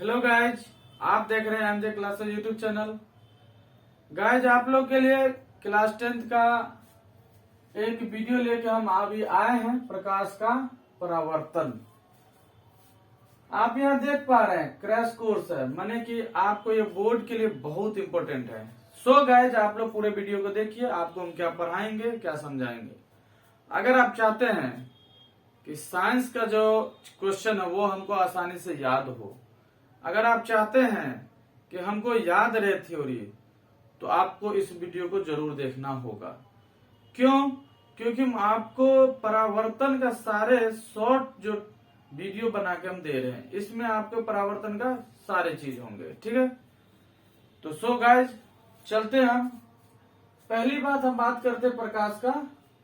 Hello guys, आप देख रहे हैं MJ classes YouTube channel. Guys, आप लोग के लिए क्लास 10th का एक वीडियो लेके हम अभी आए हैं। प्रकाश का परावर्तन आप यहाँ देख पा रहे हैं, क्रैश कोर्स है, माने कि आपको ये बोर्ड के लिए बहुत इंपॉर्टेंट है। सो गाइज, आप लोग पूरे वीडियो को देखिए, आपको हम क्या पढ़ाएंगे, क्या समझाएंगे। अगर आप चाहते हैं कि साइंस का जो क्वेश्चन है वो हमको आसानी से याद हो, अगर आप चाहते हैं कि हमको याद रहे थ्योरी, तो आपको इस वीडियो को जरूर देखना होगा। क्यों? क्योंकि हम आपको परावर्तन का सारे शॉर्ट जो वीडियो बना के हम दे रहे हैं, इसमें आपको परावर्तन का सारे चीज होंगे। ठीक है, तो सो गाइज चलते हैं हम। पहली बात हम बात करते हैं प्रकाश का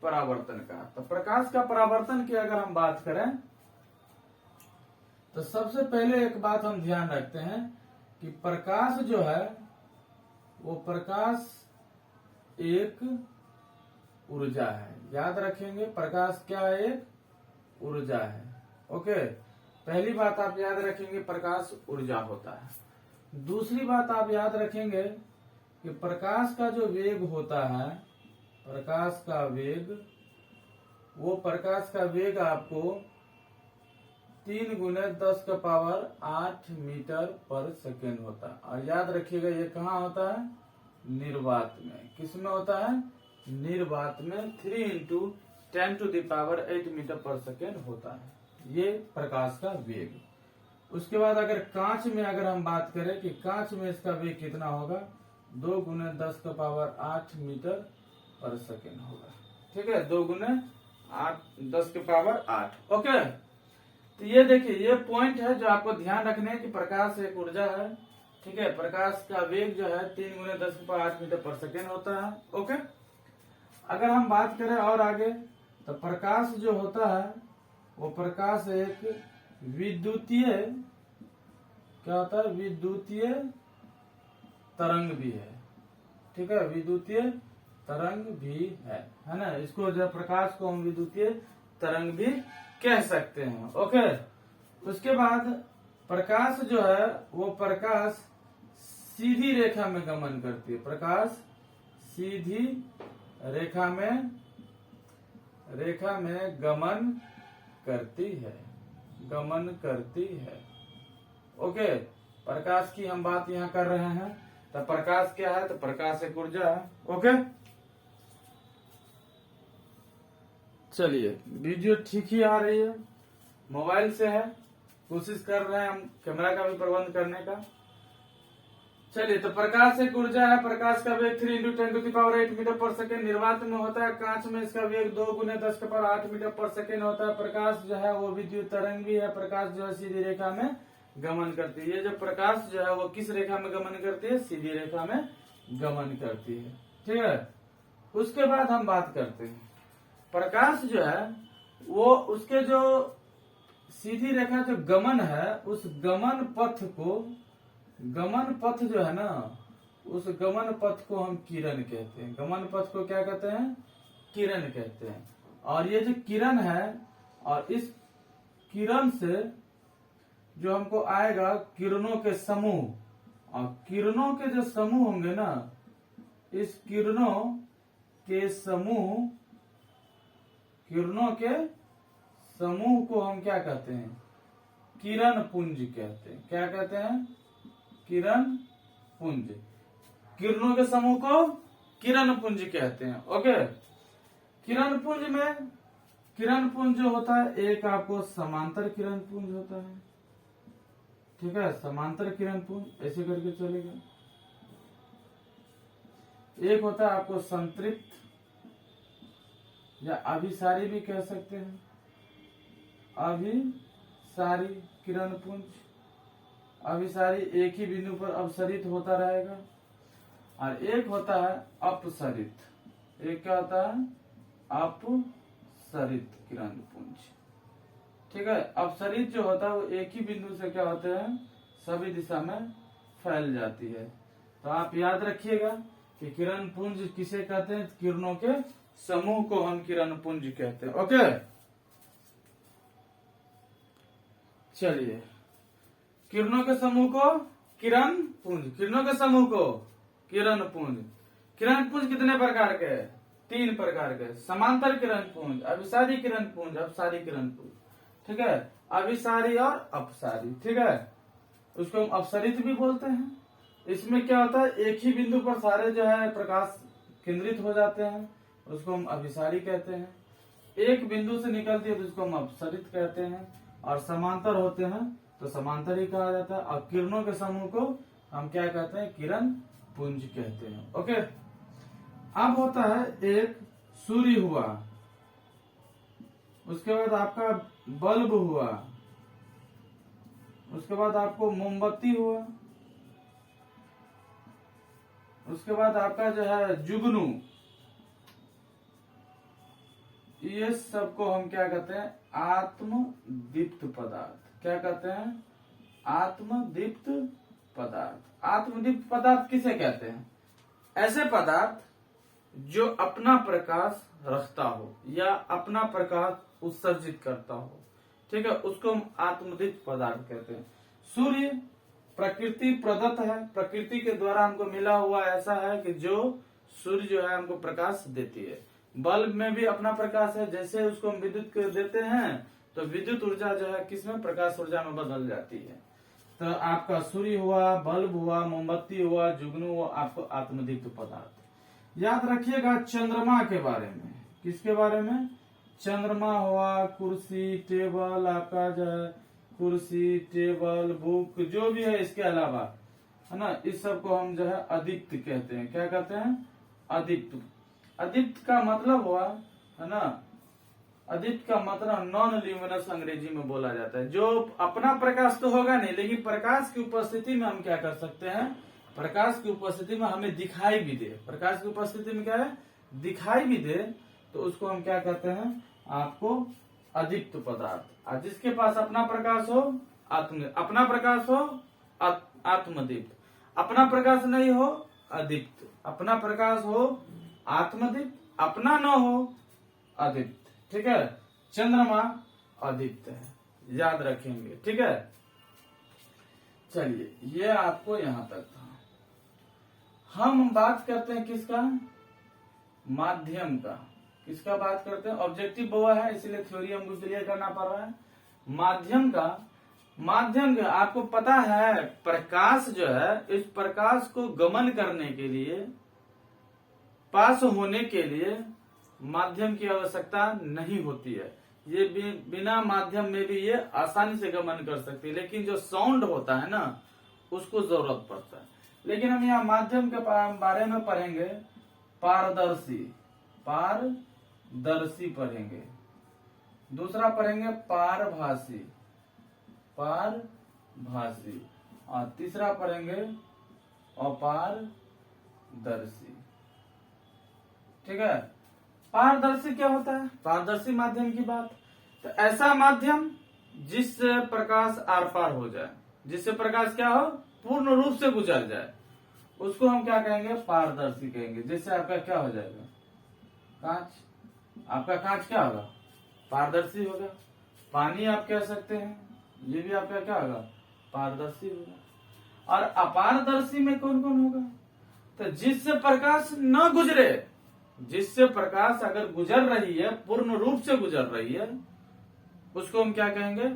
परावर्तन का। तो प्रकाश का परावर्तन की अगर हम बात करें तो सबसे पहले एक बात हम ध्यान रखते हैं कि प्रकाश जो है वो प्रकाश एक ऊर्जा है। याद रखेंगे, प्रकाश क्या है? एक ऊर्जा है। ओके, पहली बात आप याद रखेंगे, प्रकाश ऊर्जा होता है। दूसरी बात आप याद रखेंगे कि प्रकाश का जो वेग होता है, प्रकाश का वेग, वो प्रकाश का वेग आपको 3 × 10⁸ मीटर पर सेकेंड होता है। और याद रखिएगा, ये कहाँ होता है? निर्वात में। किसमें होता है? निर्वात में 3 × 10⁸ मीटर पर सेकेंड होता है। ये प्रकाश का वेग। उसके बाद अगर कांच में अगर हम बात करें कि कांच में इसका वेग कितना होगा, 2 × 10⁸ मीटर पर सेकेंड होगा। ठीक है, 2 × 10⁸ ओके। तो ये देखिए, ये पॉइंट है जो आपको ध्यान रखने है कि प्रकाश एक ऊर्जा है। ठीक है, प्रकाश का वेग जो है 3 × 10⁸ मीटर पर सेकेंड होता है। ओके, अगर हम बात करें और आगे, तो प्रकाश जो होता है वो प्रकाश एक विद्युतीय, क्या होता है? विद्युतीय तरंग भी है। ठीक है, विद्युतीय तरंग भी है ना। इसको जो प्रकाश को हम विद्युतीय तरंग भी कह सकते हैं। ओके, उसके बाद प्रकाश जो है वो प्रकाश सीधी रेखा में गमन करती है। प्रकाश सीधी रेखा में गमन करती है। ओके, प्रकाश की हम बात यहाँ कर रहे हैं। तो प्रकाश क्या है? तो प्रकाश एक ऊर्जा है। ओके, चलिए, वीडियो ठीक ही आ रही है, मोबाइल से है, कोशिश कर रहे हैं हम कैमरा का भी प्रबंध करने का। चलिए, तो प्रकाश एक ऊर्जा है। प्रकाश का वेग 3 × 10⁸ मीटर पर सेकेंड निर्वात में होता है। कांच में इसका वेग 2 × 10⁸ मीटर पर सेकेंड होता है। प्रकाश जो है वो विद्युत तरंग भी है। प्रकाश जो है सीधी रेखा में गमन करती है। ये जो प्रकाश जो है वो किस रेखा में गमन करती है? सीधी रेखा में गमन करती है। ठीक है, उसके बाद हम बात करते हैं प्रकाश जो है वो उसके जो सीधी रेखा जो गमन है, उस गमन पथ जो है ना, उस गमन पथ को हम किरण कहते हैं। गमन पथ को क्या कहते हैं? किरण कहते हैं। और ये जो किरण है, और इस किरण से जो हमको आएगा किरणों के समूह, और किरणों के जो समूह होंगे ना, इस किरणों के समूह को हम क्या कहते हैं? किरण पुंज कहते हैं। क्या कहते हैं? किरण पुंज। किरणों के समूह को किरण पुंज कहते हैं। ओके, किरण पुंज जो होता है, एक आपको समांतर किरण पुंज होता है। ठीक है, समांतर किरण पुंज ऐसे करके चलेगा। एक होता है आपको संतृप्त या अभिसारी भी कह सकते हैं, अभिसारी किरण पुंज। अभिसारी एक ही बिंदु पर अपसरित होता रहेगा। और एक होता है अपसरित। एक क्या होता है? अपसरित किरण पुंज। ठीक है, अपसरित जो होता है वो एक ही बिंदु से क्या होते हैं? सभी दिशा में फैल जाती है। तो आप याद रखिएगा कि किरण पुंज किसे कहते हैं? किरणों के समूह को हम किरण पुंज कहते हैं। ओके, चलिए, किरणों के समूह को किरण पुंज, किरणों के समूह को किरण पुंज। किरण पुंज कितने प्रकार के हैं? 3 प्रकार के। समांतर किरण पुंज, अभिसारी किरण पुंज, अपसारी किरण पुंज। ठीक है, अभिसारी और अपसारी। ठीक है, उसको हम अपसरित भी बोलते हैं। इसमें क्या होता है, एक ही बिंदु पर सारे जो है प्रकाश केंद्रित हो जाते हैं, उसको हम अभिसारी कहते हैं। एक बिंदु से निकलती है तो उसको हम अपसरित कहते हैं। और समांतर होते हैं तो समांतर ही कहा जाता है। और किरणों के समूह को हम क्या कहते हैं? किरण पुंज कहते हैं। ओके, अब होता है एक सूर्य हुआ, उसके बाद आपका बल्ब हुआ, उसके बाद आपको मोमबत्ती हुआ, उसके बाद आपका जो है जुगनू। ये सबको हम क्या कहते हैं? आत्मदीप्त पदार्थ। क्या कहते हैं? आत्मदीप्त पदार्थ। आत्मदीप्त पदार्थ किसे कहते हैं? ऐसे पदार्थ जो अपना प्रकाश रखता हो या अपना प्रकाश उत्सर्जित करता हो। ठीक है, उसको हम आत्मदीप्त पदार्थ कहते हैं। सूर्य प्रकृति प्रदत्त है, प्रकृति के द्वारा हमको मिला हुआ ऐसा है कि जो सूर्य जो है हमको प्रकाश देती है। बल्ब में भी अपना प्रकाश है, जैसे उसको हम विद्युत देते हैं तो विद्युत ऊर्जा जो है किसमें? प्रकाश ऊर्जा में बदल जाती है। तो आपका सूर्य हुआ, बल्ब हुआ, मोमबत्ती हुआ, जुगनू हुआ, आपको आत्मदीप्त पदार्थ। याद रखिएगा चंद्रमा के बारे में। किसके बारे में? चंद्रमा हुआ, कुर्सी, टेबल, आपका जो है कुर्सी, टेबल, बुक, जो भी है इसके अलावा, है ना, इस सब को हम जो है अदीप्त कहते हैं। क्या कहते हैं? अदीप्त। अदीप्त का मतलब हुआ, है ना, अदीप्त का मतलब नॉन ल्यूमिनस अंग्रेजी में बोला जाता है। जो अपना प्रकाश तो होगा नहीं, लेकिन प्रकाश की उपस्थिति में हम क्या कर सकते हैं? प्रकाश की उपस्थिति में हमें दिखाई भी दे। प्रकाश की उपस्थिति में क्या है? दिखाई भी दे, तो उसको हम क्या कहते हैं? आपको अदीप्त पदार्थ। और जिसके पास अपना प्रकाश हो अपना प्रकाश हो आत्मदीप्त, अपना प्रकाश नहीं हो अदीप्त, अपना प्रकाश हो आत्मदीप्त, अपना न हो अदीप्त। ठीक है, चंद्रमा अदीप्त है, याद रखेंगे। ठीक है, चलिए ये आपको यहां तक था। हम बात करते हैं किसका? माध्यम का। किसका बात करते हैं? ऑब्जेक्टिव हुआ है इसलिए थ्योरी हमको क्लियर करना पड़ रहा है। माध्यम का, माध्यम का आपको पता है प्रकाश जो है, इस प्रकाश को गमन करने के लिए, पास होने के लिए माध्यम की आवश्यकता नहीं होती है। ये बिना माध्यम में भी ये आसानी से गमन कर सकती है, लेकिन जो साउंड होता है ना उसको जरूरत पड़ता है। लेकिन हम यहाँ माध्यम के बारे में पढ़ेंगे पारदर्शी, पारदर्शी पढ़ेंगे। दूसरा पढ़ेंगे पारभासी, पारभासी। और तीसरा पढ़ेंगे अपारदर्शी। ठीक है, पारदर्शी क्या होता है? पारदर्शी माध्यम की बात, तो ऐसा माध्यम जिससे प्रकाश आर पार हो जाए, जिससे प्रकाश क्या हो? पूर्ण रूप से गुजर जाए, उसको हम क्या कहेंगे? पारदर्शी कहेंगे। जैसे आपका क्या हो जाएगा? कांच। आपका कांच क्या होगा? पारदर्शी होगा। पानी आप कह सकते हैं, ये भी आपका क्या होगा? पारदर्शी होगा। और अपारदर्शी में कौन कौन होगा? तो जिससे प्रकाश न गुजरे, जिससे प्रकाश अगर गुजर रही है, पूर्ण रूप से गुजर रही है, उसको हम क्या कहेंगे?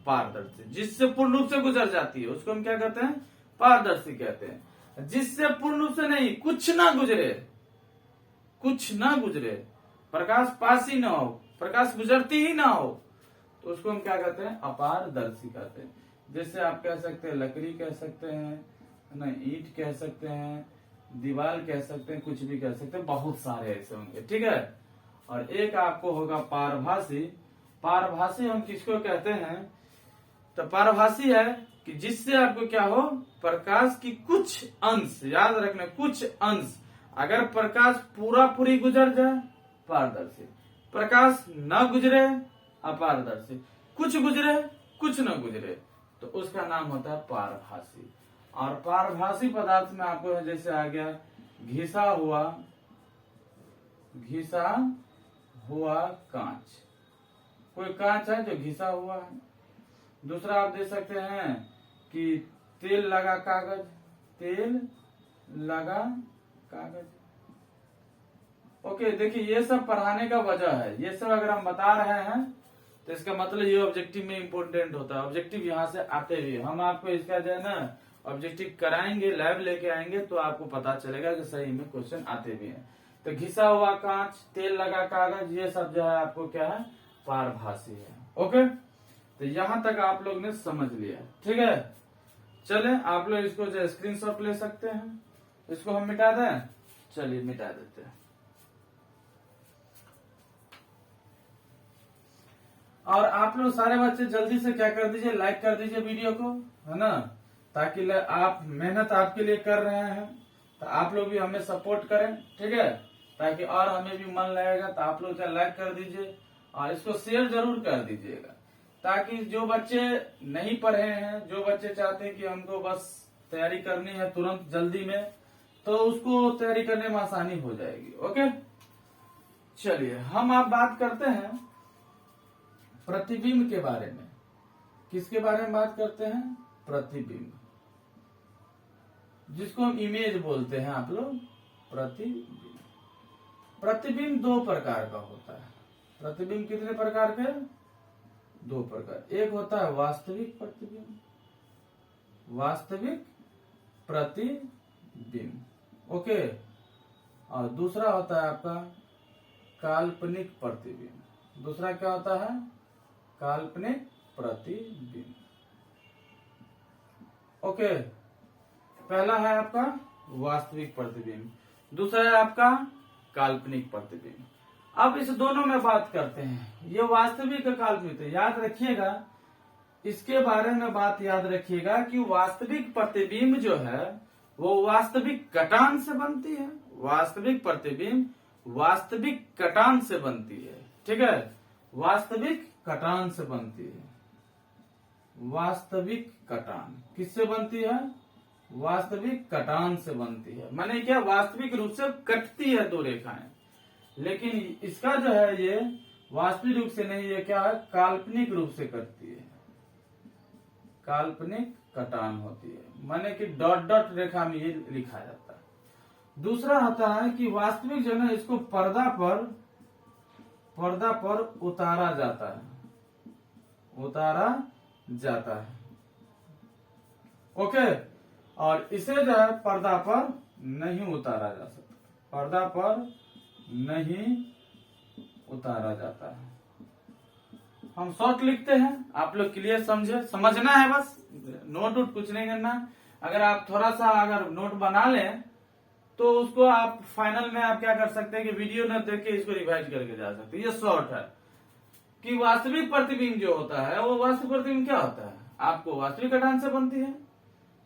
पारदर्शी। जिससे पूर्ण रूप से गुजर जाती है उसको हम क्या कहते हैं? पारदर्शी कहते हैं। जिससे पूर्ण रूप से नहीं, कुछ ना गुजरे, कुछ ना गुजरे, प्रकाश पास ही ना हो, प्रकाश गुजरती ही ना हो, तो उसको हम क्या कहते हैं? अपारदर्शी कहते हैं। जैसे आप कह सकते हैं लकड़ी कह सकते हैं ना, ईंट कह सकते हैं, दीवार कह सकते हैं, कुछ भी कह सकते हैं, बहुत सारे ऐसे होंगे। ठीक है, और एक आपको होगा पारभासी। पारभासी हम किसको कहते हैं? तो पारभासी है कि जिससे आपको क्या हो? प्रकाश की कुछ अंश, याद रखना कुछ अंश, अगर प्रकाश पूरा पूरी गुजर जाए पारदर्शी, प्रकाश न गुजरे अपारदर्शी, कुछ गुजरे कुछ न गुजरे, तो उसका नाम होता है पारभासी। और पारभासी पदार्थ में आपको जैसे आ गया घिसा हुआ, घिसा हुआ कांच। कोई कांच है जो घिसा हुआ है। दूसरा आप दे सकते हैं कि तेल लगा कागज, तेल लगा कागज। ओके, देखिए ये सब पढ़ाने का वजह है, ये सब अगर हम बता रहे हैं तो इसका मतलब ये ऑब्जेक्टिव में इम्पोर्टेंट होता है। ऑब्जेक्टिव यहाँ से आते हुए हम आपको इसका जो है ना ऑब्जेक्टिव कराएंगे, लैब लेके आएंगे तो आपको पता चलेगा कि सही में क्वेश्चन आते भी हैं। तो घिसा हुआ कांच, तेल लगा कागज, ये सब जो है आपको क्या है, पारभासी है। ओके, तो यहाँ तक आप लोग ने समझ लिया, ठीक है। चले आप लोग इसको जो स्क्रीनशॉट ले सकते हैं, इसको हम मिटा दें, चलिए मिटा देते हैं। और आप लोग सारे बच्चे जल्दी से क्या कर दीजिए, लाइक कर दीजिए वीडियो को, है ना, ताकि आप मेहनत आपके लिए कर रहे हैं तो आप लोग भी हमें सपोर्ट करें, ठीक है, ताकि और हमें भी मन लगेगा। तो आप लोग क्या लाइक कर दीजिए और इसको शेयर जरूर कर दीजिएगा, ताकि जो बच्चे नहीं पढ़े हैं, जो बच्चे चाहते हैं कि हमको बस तैयारी करनी है तुरंत जल्दी में, तो उसको तैयारी करने में आसानी हो जाएगी। ओके, चलिए हम आप बात करते हैं प्रतिबिंब के बारे में। किसके बारे में बात करते हैं, प्रतिबिंब, जिसको हम इमेज बोलते हैं आप लोग, प्रतिबिंब। प्रतिबिंब दो प्रकार का होता है। प्रतिबिंब कितने प्रकार के, दो प्रकार। एक होता है वास्तविक प्रतिबिंब, वास्तविक प्रतिबिंब, ओके, और दूसरा होता है आपका काल्पनिक प्रतिबिंब। दूसरा क्या होता है, काल्पनिक प्रतिबिंब। ओके, पहला है आपका वास्तविक प्रतिबिंब, दूसरा है आपका काल्पनिक प्रतिबिंब। अब इस दोनों में बात करते हैं, ये वास्तविक काल्पनिक। तो याद रखिएगा इसके बारे में बात याद रखिएगा कि वास्तविक प्रतिबिंब जो है वो वास्तविक कटान से बनती है। वास्तविक प्रतिबिंब वास्तविक कटान से बनती है, ठीक है, वास्तविक कटान से बनती है। वास्तविक कटान किससे बनती है, वास्तविक कटान से बनती है। माने क्या, वास्तविक रूप से कटती है दो रेखाएं, लेकिन इसका जो है ये वास्तविक रूप से नहीं, ये क्या है, काल्पनिक रूप से कटती है, काल्पनिक कटान होती है। माने कि डॉट डॉट रेखा में ये लिखा जाता है। दूसरा होता है कि वास्तविक जो है इसको पर्दा पर उतारा जाता है, उतारा जाता है, ओके, और इसे जो है पर्दा पर नहीं उतारा जा सकता, पर्दा पर नहीं उतारा जाता है। हम शॉर्ट लिखते हैं, आप लोग क्लियर समझे, समझना है बस, नोट वोट कुछ नहीं करना। अगर आप थोड़ा सा अगर नोट बना लें तो उसको आप फाइनल में आप क्या कर सकते हैं कि वीडियो न देख के इसको रिवाइज करके जा सकते हैं। ये शॉर्ट है कि वास्तविक प्रतिबिंब जो होता है वो वास्तविक प्रतिबिंब क्या होता है, आपको वास्तविक कटान से बनती है,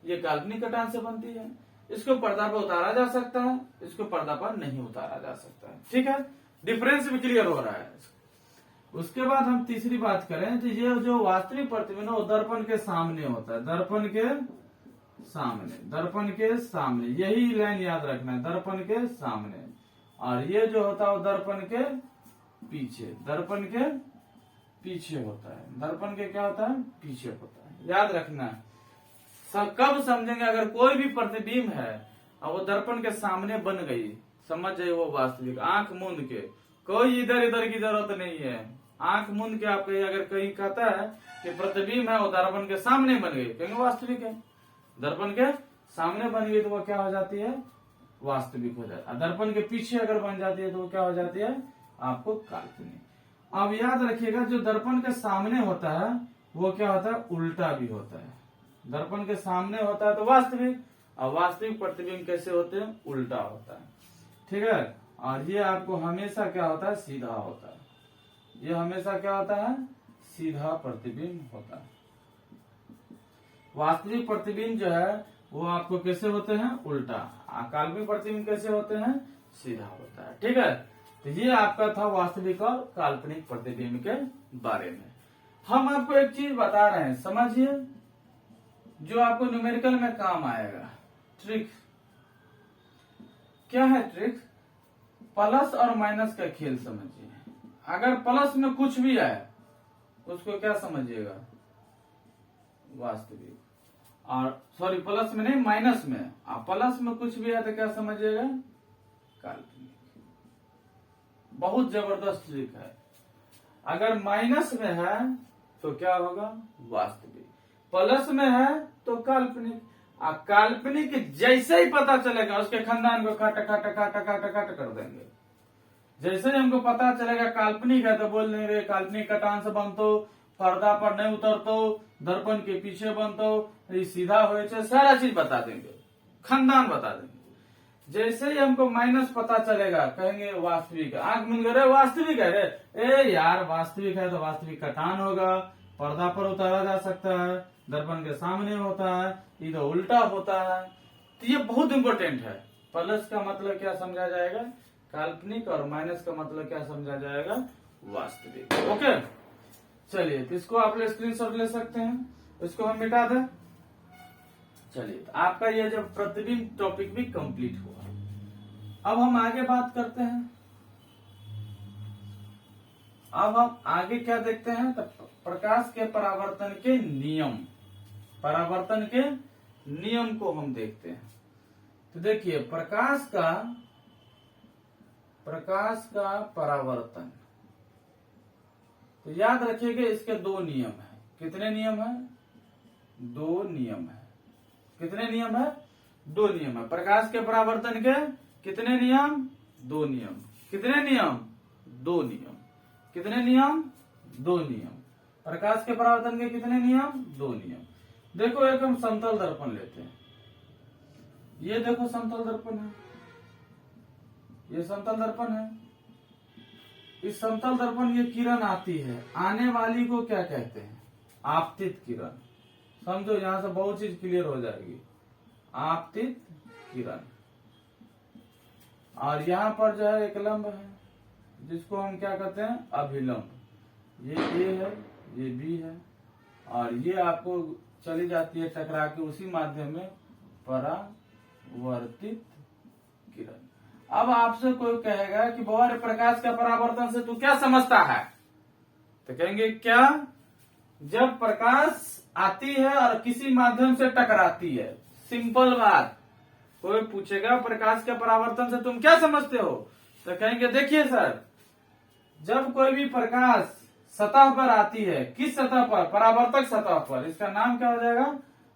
ये काल्पनिक कटान से बनती है। इसको पर्दा पर उतारा जा सकता है, इसको पर्दा पर नहीं उतारा जा सकता है, ठीक है, डिफरेंस भी क्लियर हो रहा है। उसके बाद हम तीसरी बात करें तो ये जो वास्तविक प्रतिबिंब है वो दर्पण के सामने होता है, दर्पण के सामने, दर्पण के सामने, यही लाइन याद रखना है, दर्पण के सामने। और ये जो होता है वो दर्पण के पीछे, दर्पण के पीछे होता है, दर्पण के क्या होता है, पीछे होता है, याद रखना है। सब कब समझेंगे, अगर कोई भी प्रतिबिंब है और वो दर्पण के सामने बन गई, समझ जाइए वो वास्तविक। आंख मूंद के, कोई इधर इधर की जरूरत नहीं है, आंख मूंद के आप कहीं अगर कहीं कहता है कि प्रतिबिंब है वो दर्पण के सामने बन गई, कहेंगे वास्तविक है। दर्पण के सामने बन गई तो वो क्या हो जाती है, वास्तविक हो जाती है। दर्पण के पीछे अगर बन जाती है तो वो क्या हो जाती है, आपको काल्पनिक। अब याद रखिएगा जो दर्पण के सामने होता है वो क्या होता है, उल्टा भी होता है। दर्पण के सामने होता है तो वास्तविक, और वास्तविक प्रतिबिंब कैसे होते हैं, उल्टा होता है, ठीक है। और ये आपको हमेशा क्या होता है, सीधा होता है, ये हमेशा क्या होता है, सीधा प्रतिबिंब होता है। वास्तविक प्रतिबिंब जो है वो आपको कैसे होते हैं, उल्टा। काल्पनिक प्रतिबिंब कैसे होते हैं, सीधा होता है, ठीक है। तो ये आपका था वास्तविक और काल्पनिक प्रतिबिंब के बारे में। हम आपको एक चीज बता रहे हैं, समझिए, जो आपको न्यूमेरिकल में काम आएगा। ट्रिक क्या है, ट्रिक प्लस और माइनस का खेल समझिए। अगर प्लस में कुछ भी आए उसको क्या समझिएगा, वास्तविक, और सॉरी प्लस में नहीं माइनस में, प्लस में कुछ भी है तो क्या समझिएगा, काल्पनिक। बहुत जबरदस्त ट्रिक है। अगर माइनस में है तो क्या होगा, वास्तविक। प्लस में है तो काल्पनिक। काल्पनिक जैसे ही पता चलेगा उसके खानदान को काट काट काट काट काट कर देंगे। जैसे ही हमको पता चलेगा काल्पनिक है तो बोल देंगे काल्पनिक कटान से बनतो, पर्दा पर नहीं उतरतो, दर्पण के पीछे बनतो, सीधा हो, सारा चीज बता देंगे, खानदान बता देंगे। जैसे ही हमको माइनस पता चलेगा कहेंगे वास्तविक। आंख मिल गए, वास्तविक है रे, ए यार वास्तविक है तो वास्तविक कटान होगा, पर्दा पर उतारा जा सकता है, दर्पण के सामने होता है, ये तो उल्टा होता है। तो ये बहुत इंपॉर्टेंट है। प्लस का मतलब क्या समझा जाएगा, काल्पनिक, और माइनस का मतलब क्या समझा जाएगा, वास्तविक। ओके चलिए, तो इसको आप स्क्रीनशॉट ले सकते हैं, इसको हम मिटा दें। चलिए, तो आपका ये जो प्रतिबिंब टॉपिक भी कंप्लीट हुआ। अब हम आगे बात करते हैं। अब हम आगे क्या देखते हैं, तो प्रकाश के परावर्तन के नियम, परावर्तन के नियम को हम देखते हैं। तो देखिए, प्रकाश का परावर्तन, तो याद रखिएगा इसके दो नियम है। कितने नियम है, दो नियम है। कितने नियम है, दो नियम है। प्रकाश के परावर्तन के कितने नियम, दो नियम। कितने नियम, दो नियम। कितने नियम, दो नियम। प्रकाश के परावर्तन के कितने नियम, दो नियम। देखो, एक हम समतल दर्पण लेते हैं। ये देखो समतल दर्पण है, ये समतल दर्पण है। इस समतल दर्पण ये किरण आती है, आने वाली को क्या कहते हैं, आपतित किरण। समझो, यहां से बहुत चीज क्लियर हो जाएगी। आपतित किरण। और यहाँ पर जो है एक लंब है जिसको हम क्या कहते हैं, अभिलंब। ये ए है, ये बी है, और ये आपको चली जाती है टकरा के उसी माध्यम में परावर्तित किरण। अब आपसे कोई कहेगा कि बाबा प्रकाश का परावर्तन से तू क्या समझता है, तो कहेंगे क्या, जब प्रकाश आती है और किसी माध्यम से टकराती है। सिंपल बात। कोई पूछेगा प्रकाश के परावर्तन से तुम क्या समझते हो, तो कहेंगे देखिए सर, जब कोई भी प्रकाश सतह पर आती है, किस सतह पर, परावर्तक सतह पर, इसका नाम क्या हो जाएगा,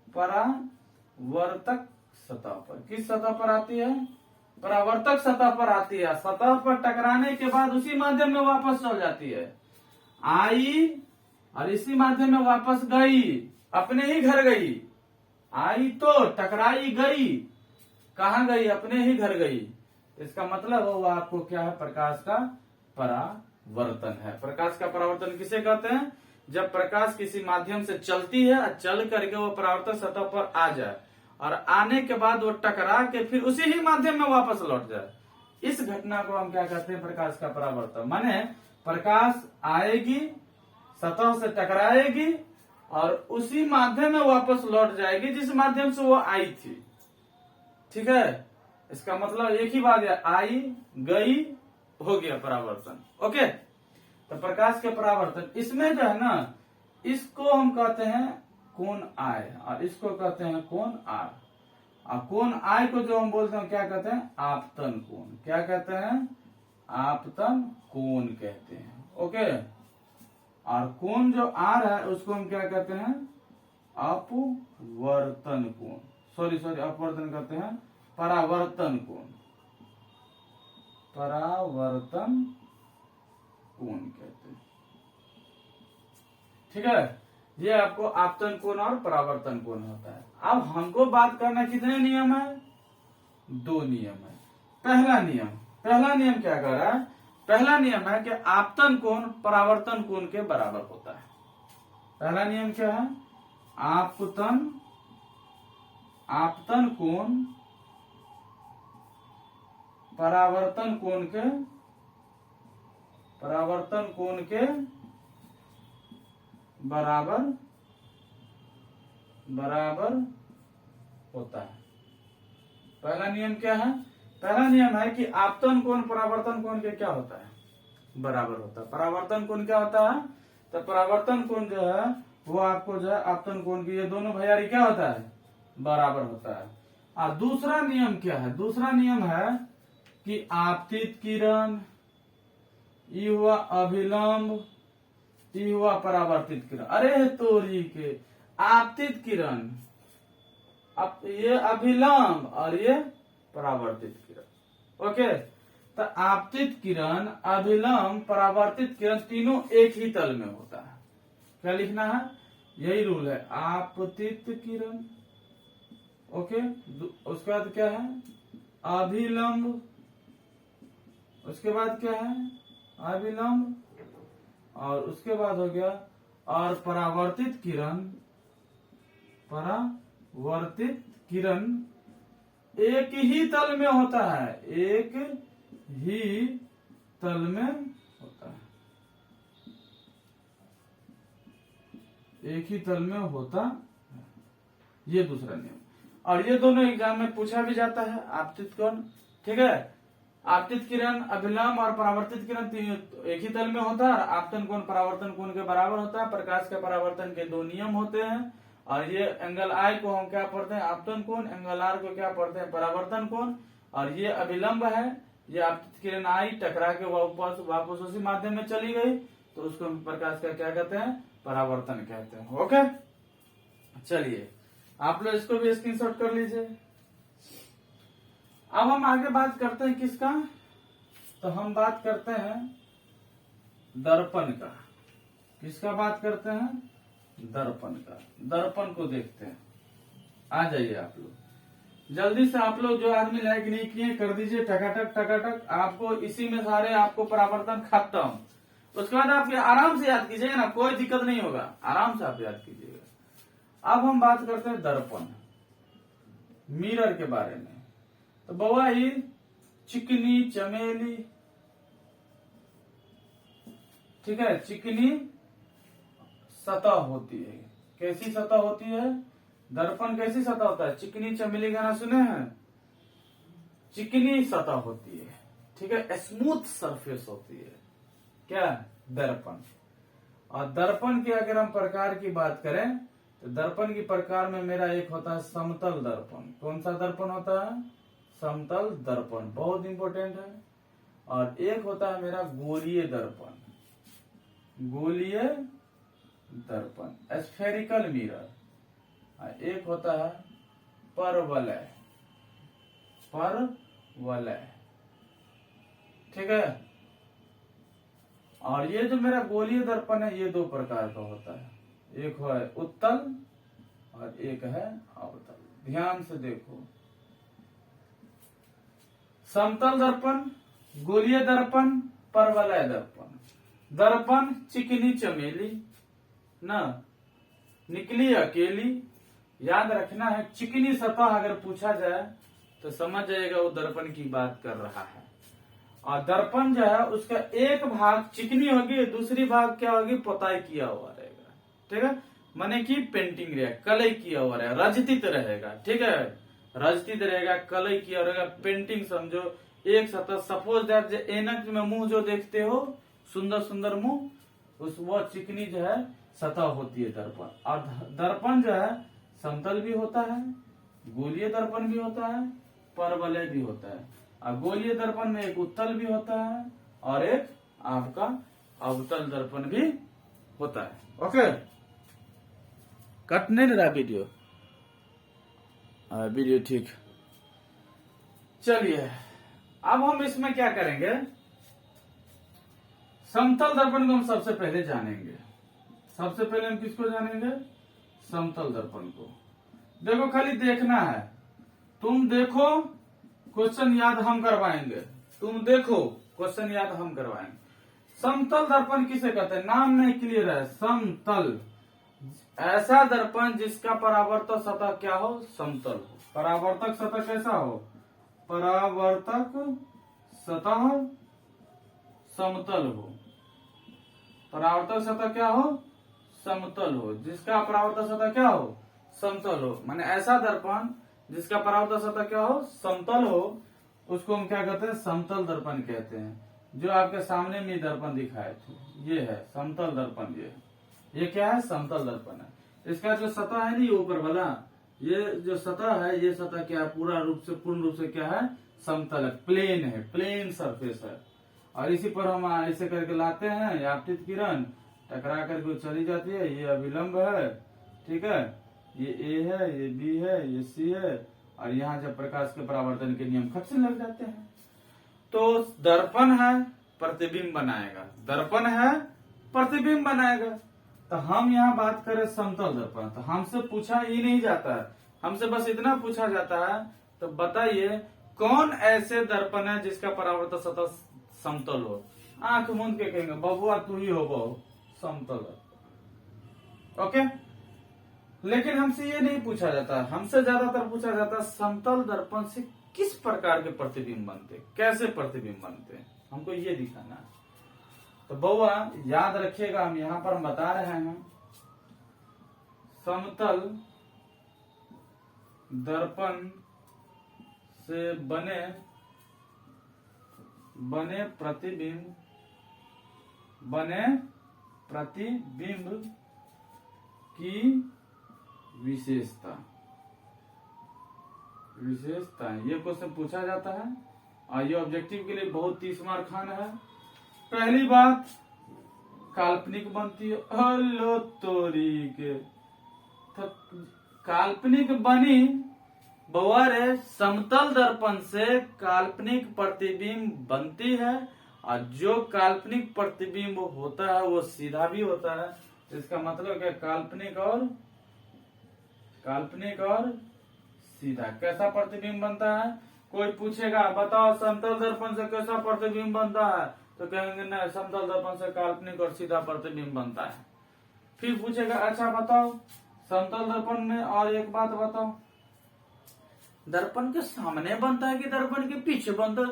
परावर्तक सतह पर। किस सतह पर आती है, परावर्तक सतह पर आती है। सतह पर टकराने के बाद उसी माध्यम में वापस चल जाती है। आई और इसी माध्यम में वापस गई, अपने ही घर गई। आई तो टकराई, गई कहाँ गई, अपने ही घर गई। इसका मतलब वो आपको क्या है, प्रकाश का परावर्तन है। प्रकाश का परावर्तन किसे कहते हैं, जब प्रकाश किसी माध्यम से चलती है और चल करके वो परावर्तक सतह पर आ जाए, और आने के बाद वो टकरा के फिर उसी ही माध्यम में वापस लौट जाए। इस घटना को हम क्या कहते हैं, प्रकाश का परावर्तन। माने प्रकाश आएगी, सतह से टकराएगी और उसी माध्यम में वापस लौट जाएगी जिस माध्यम से वो आई थी। ठीक है, इसका मतलब एक ही बात है, आई गई, हो गया परावर्तन। ओके, तो प्रकाश के परावर्तन, इसमें जो है ना, इसको हम कहते हैं कोण आय, और इसको कहते हैं कोण आर। और कोण आय को जो हम बोलते हैं क्या कहते हैं, आपतन कोण। क्या कहते हैं, आपतन कोण कहते हैं। ओके, और कोण जो आर है उसको हम क्या कहते हैं, अपवर्तन कोण। सॉरी अपवर्तन कहते हैं, परावर्तन कोण। परावर्तन कोण कहते हैं। ठीक है, ये आपको आपतन कोण और परावर्तन कोण होता है। अब हमको बात करना कितने नियम है, दो नियम है। पहला नियम क्या कर रहा है, पहला नियम है कि आपतन कोण परावर्तन कोण के बराबर होता है। पहला नियम क्या है, आपतन कोण परावर्तन कोण के बराबर होता है। पहला नियम क्या है, पहला नियम है कि आपतन कोण परावर्तन कोण के क्या होता है, बराबर होता है। परावर्तन कोण क्या होता है, तो परावर्तन कोण जो है वो आपको जो है आपतन कोण की, ये दोनों भैयारी क्या होता है, बराबर होता है। और दूसरा नियम क्या है? दूसरा नियम है कि आपतित किरण, ये हुआ अभिलंब, ये हुआ परावर्तित किरण। अरे तोरी के, आपतित किरण, अब ये अभिलंब और ये परावर्तित किरण। ओके, तो आपतित किरण, अभिलंब, परावर्तित किरण तीनों एक ही तल में होता है। क्या लिखना है? यही रूल है, आपतित किरण। ओके, उसके बाद क्या है? अभिलंब, उसके बाद क्या है? अभिलंब, और उसके बाद हो गया और परावर्तित किरण। परावर्तित किरण एक ही तल में होता है, एक ही तल में होता है, एक ही तल में होता है। ये दूसरा नियम। और ये दोनों एग्जाम में पूछा भी जाता है, आपतित कोण, ठीक है। आपतित किरण, अभिलंब और परावर्तित किरण एक ही तल में होता है। और आपतन कोण परावर्तन कोण के बराबर होता है। प्रकाश के परावर्तन के दो नियम होते हैं। और ये एंगल आई को हम क्या पढ़ते हैं? आपतन कोण। एंगल आर को क्या पढ़ते हैं? परावर्तन कोण। और ये अभिलंब है, ये आपतित किरण आई, टकरा के वापस उसी माध्यम में चली गई, तो उसको प्रकाश का क्या कहते हैं? परावर्तन कहते हैं। ओके, चलिए आप लोग इसको भी स्क्रीनशॉट कर लीजिए। अब हम आगे बात करते हैं किसका? तो हम बात करते हैं दर्पण का। किसका बात करते हैं? दर्पण का। दर्पण को देखते हैं। आ जाइए आप लोग जल्दी से। आप लोग जो आदमी लाइक नहीं किए कर दीजिए, टकाटक टकाटक। आपको इसी में सारे आपको परावर्तन खत्म। उसके बाद आप आराम से याद कीजिएगा ना, कोई दिक्कत नहीं होगा, आराम से आप याद कीजिएगा। अब हम बात करते हैं दर्पण, मिरर के बारे में। तो बवा ही चिकनी चमेली, ठीक है, चिकनी सतह होती है। कैसी सतह होती है? दर्पण कैसी सतह होता है? चिकनी चमेली गाना सुने हैं? चिकनी सतह होती है, ठीक है, स्मूथ सरफेस होती है। क्या? दर्पण। और दर्पण के अगर हम प्रकार की बात करें तो दर्पण की प्रकार में मेरा एक होता है समतल दर्पण। कौन सा दर्पण होता है? समतल दर्पण, बहुत इंपॉर्टेंट है। और एक होता है मेरा गोलीय दर्पण। गोलीय दर्पण, स्फेरिकल मिरर। एक होता है परवलय, परवलय, ठीक है। और ये जो मेरा गोलीय दर्पण है, ये दो प्रकार का होता है। एक है उत्तल और एक है अवतल। ध्यान से देखो, समतल दर्पण, गोलीय दर्पण, परवलय दर्पण। दर्पण चिकनी चमेली ना, निकली अकेली। याद रखना है, चिकनी सतह अगर पूछा जाए तो समझ जाएगा वो दर्पण की बात कर रहा है। और दर्पण जो है उसका एक भाग चिकनी होगी, दूसरी भाग क्या होगी? पोताई किया हुआ रहेगा, ठीक है, माने कि पेंटिंग रहेगा, कलई किया हुआ रहेगा, रजतित रहेगा, ठीक है, रजतित रहेगा, कलई किया रहेगा, पेंटिंग समझो। एक सतह, सपोज दैट एनक में मुंह जो देखते हो, सुंदर सुंदर मुंह, उस वो चिकनी जो है सतह होती है दर्पण। और दर्पण जो है समतल भी होता है, गोलीय दर्पण भी होता है, परवलय भी होता है। और गोलीय दर्पण में एक उत्तल भी होता है और एक आपका अवतल दर्पण भी होता है। ओके, कट नहीं रहा वीडियो, वीडियो ठीक। चलिए अब हम इसमें क्या करेंगे? समतल दर्पण को हम सबसे पहले जानेंगे। सबसे पहले हम किसको जानेंगे? समतल दर्पण को। देखो खाली देखना है, तुम देखो क्वेश्चन याद हम करवाएंगे, तुम देखो क्वेश्चन याद हम करवाएंगे। समतल दर्पण किसे कहते हैं? नाम नहीं क्लियर है। समतल, ऐसा दर्पण जिसका परावर्तक सतह क्या हो? समतल हो। परावर्तक सतह कैसा हो? परावर्तक सतह समतल हो। परावर्तक सतह क्या हो? समतल हो। जिसका परावर्तक सतह क्या हो? समतल हो। माने ऐसा दर्पण जिसका परावर्तक सतह क्या हो? समतल हो, उसको हम क्या कहते हैं? समतल दर्पण कहते हैं। जो आपके सामने में दर्पण दिखाए थे, ये है समतल दर्पण। ये क्या है? समतल दर्पण है। इसका जो सतह है नहीं ऊपर वाला, ये जो सतह है, ये सतह क्या है, पूर्ण रूप से क्या है, समतल है, प्लेन है, प्लेन सरफेस है। और इसी पर हम ऐसे करके लाते हैं, ये आपतित किरण टकरा करके चली जाती है, ये अभिलंब है, ठीक है, ये ए है, ये बी है, ये सी है, और यहाँ जब प्रकाश के परावर्तन के नियम खट से लग जाते हैं। तो दर्पण है, प्रतिबिंब बनाएगा, दर्पण है, प्रतिबिंब बनाएगा। तो हम यहाँ बात करें समतल दर्पण, तो हमसे पूछा ही नहीं जाता है, हमसे बस इतना पूछा जाता है, तो बताइए कौन ऐसे दर्पण है जिसका परावर्तन सतह समतल हो। आंख मूंद के कहेंगे बबुआ तू ही हो बहु समतल। ओके, लेकिन हमसे ये नहीं पूछा जाता, हमसे ज्यादातर पूछा जाता है समतल दर्पण से किस प्रकार के प्रतिबिंब बनते, कैसे प्रतिबिंब बनते, हमको ये दिखाना है। तो बउआ याद रखिएगा, हम यहाँ पर हम बता रहे हैं समतल दर्पण से बने प्रतिबिंब की विशेषता ये क्वेश्चन पूछा जाता है और ये ऑब्जेक्टिव के लिए बहुत 30 मार्क खाना है। पहली बात काल्पनिक बनती है, हेलो तोरी के, तो काल्पनिक बनी बउआ रे, समतल दर्पण से काल्पनिक प्रतिबिंब बनती है, और जो काल्पनिक प्रतिबिंब होता है वो सीधा भी होता है। इसका मतलब क्या, काल्पनिक और सीधा। कैसा प्रतिबिंब बनता है, कोई पूछेगा बताओ समतल दर्पण से कैसा प्रतिबिंब बनता है, तो कहेंगे ना समतल दर्पण से काल्पनिक और सीधा प्रतिबिंब बनता है। फिर पूछेगा अच्छा बताओ समतल दर्पण में और एक बात बताओ, दर्पण के सामने बनता है कि दर्पण के पीछे बनता है,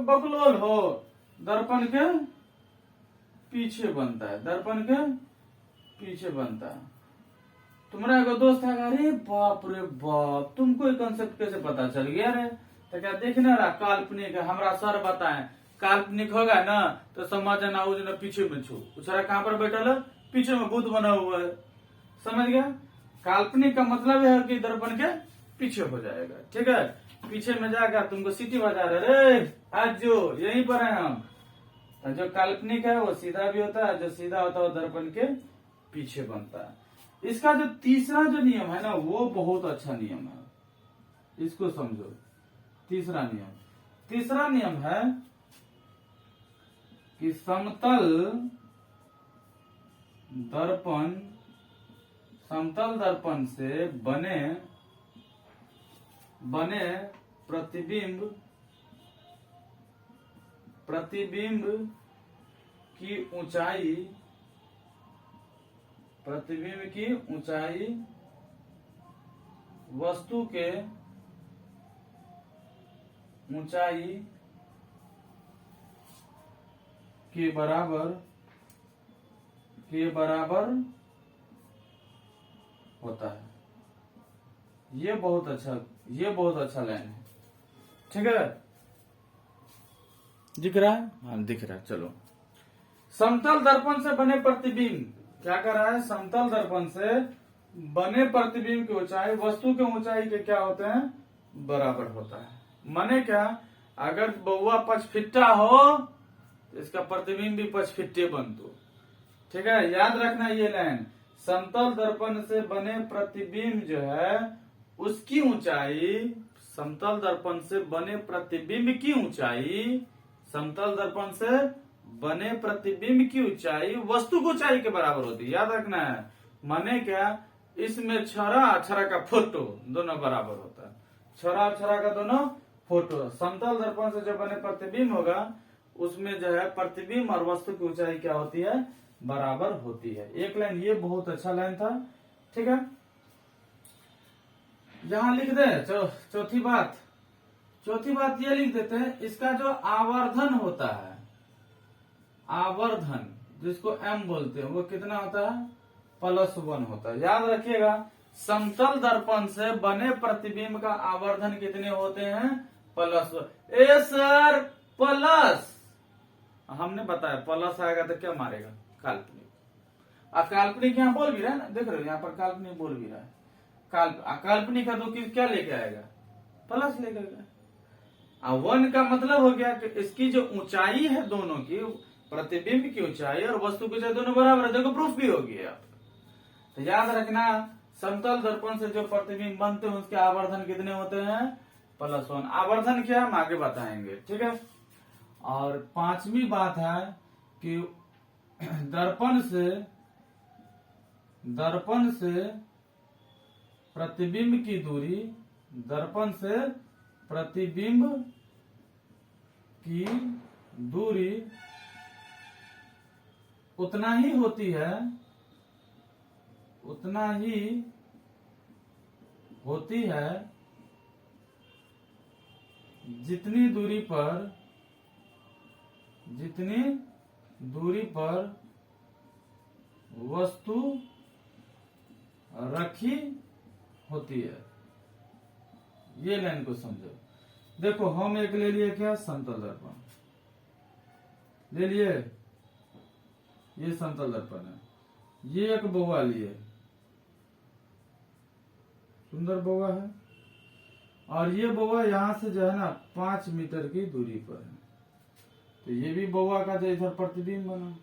बकलोल हो, दर्पण के पीछे बनता है, दर्पण के पीछे बनता है। तुम्हारा एगो दोस्त है, अरे बाप रे बाप तुमको ये कंसेप्ट कैसे पता चल गया रे, तो क्या देखना रहा काल्पनिक है, हमारा सर बताए काल्पनिक होगा ना तो समझना उस पीछे में छू, उछरा कहाँ पर बैठल है, पीछे में बुद्ध बना हुआ है, समझ गया। काल्पनिक का मतलब है कि दर्पण के पीछे हो जाएगा, ठीक है, पीछे में जाकर तुमको सीटी बजा रहे आज जो यहीं पर है हम। तो जो काल्पनिक है वो सीधा भी होता है, जो सीधा होता है वो दर्पण के पीछे बनता है। इसका जो तीसरा जो नियम है ना वो बहुत अच्छा नियम है, इसको समझो। तीसरा नियम है कि समतल दर्पण से बने प्रतिबिंब की ऊंचाई वस्तु के ऊंचाई के बराबर होता है। ये बहुत अच्छा लाइन है, ठीक है, दिख रहा है, हाँ दिख रहा है। चलो, समतल दर्पण से बने प्रतिबिंब क्या कर रहा है, समतल दर्पण से बने प्रतिबिंब की ऊंचाई वस्तु के ऊंचाई के क्या होते हैं, बराबर होता है। माने क्या, अगर बउआ पचफिट्टा हो तो इसका प्रतिबिंब भी पचफिट्टे बनतो, ठीक है, याद रखना ये लाइन। समतल दर्पण से बने प्रतिबिंब जो है उसकी ऊंचाई, समतल दर्पण से बने प्रतिबिंब की ऊंचाई, समतल दर्पण से बने प्रतिबिंब की ऊंचाई वस्तु की ऊंचाई के बराबर होती है, याद रखना है। माने क्या, इसमें छरा अक्षरा का फोटो दोनों बराबर होता है, छरा अक्षरा का दोनों फोटो। समतल दर्पण से जो बने प्रतिबिंब होगा उसमें जो है प्रतिबिंब और वस्तु की ऊंचाई क्या होती है, बराबर होती है। एक लाइन ये बहुत अच्छा लाइन था, ठीक है। यहां लिख दे चौथी बात ये लिख देते हैं, इसका जो आवर्धन होता है, आवर्धन जिसको m बोलते हैं, वो कितना होता है, +1 होता है। याद रखिएगा, समतल दर्पण से बने प्रतिबिंब का आवर्धन कितने होते हैं, +1। ए सर प्लस, हमने बताया प्लस आएगा तो क्या मारेगा, काल्पनिक। आप काल्पनिक यहाँ बोल भी रहा है ना, देख रहे हो यहाँ पर काल्पनिक बोल भी रहा है, काल्पनिक है तो क्या लेके आएगा, प्लस लेके आएगा। अब 1 का मतलब हो गया कि इसकी जो ऊंचाई है दोनों की, प्रतिबिंब की ऊंचाई और वस्तु की ऊंचाई दोनों बराबर है। देखो प्रूफ भी हो गया। तो याद रखना समतल दर्पण से जो प्रतिबिंब बनते हैं उसके आवर्धन कितने होते हैं, +1। आवर्धन क्या हम आगे बताएंगे, ठीक है। और 5वीं बात है कि दर्पण से प्रतिबिंब की दूरी, दर्पण से प्रतिबिंब की दूरी उतना ही होती है जितनी दूरी पर वस्तु रखी होती है। ये लाइन को समझो। देखो हम एक ले लिए क्या, समतल दर्पण ले लिए, ये समतल दर्पण है। ये एक बौआ लिए, सुंदर बौआ है, और ये बौआ यहां से जो है ना 5 मीटर की दूरी पर है। तो ये भी बौआ का जो इधर प्रतिबिंब बना,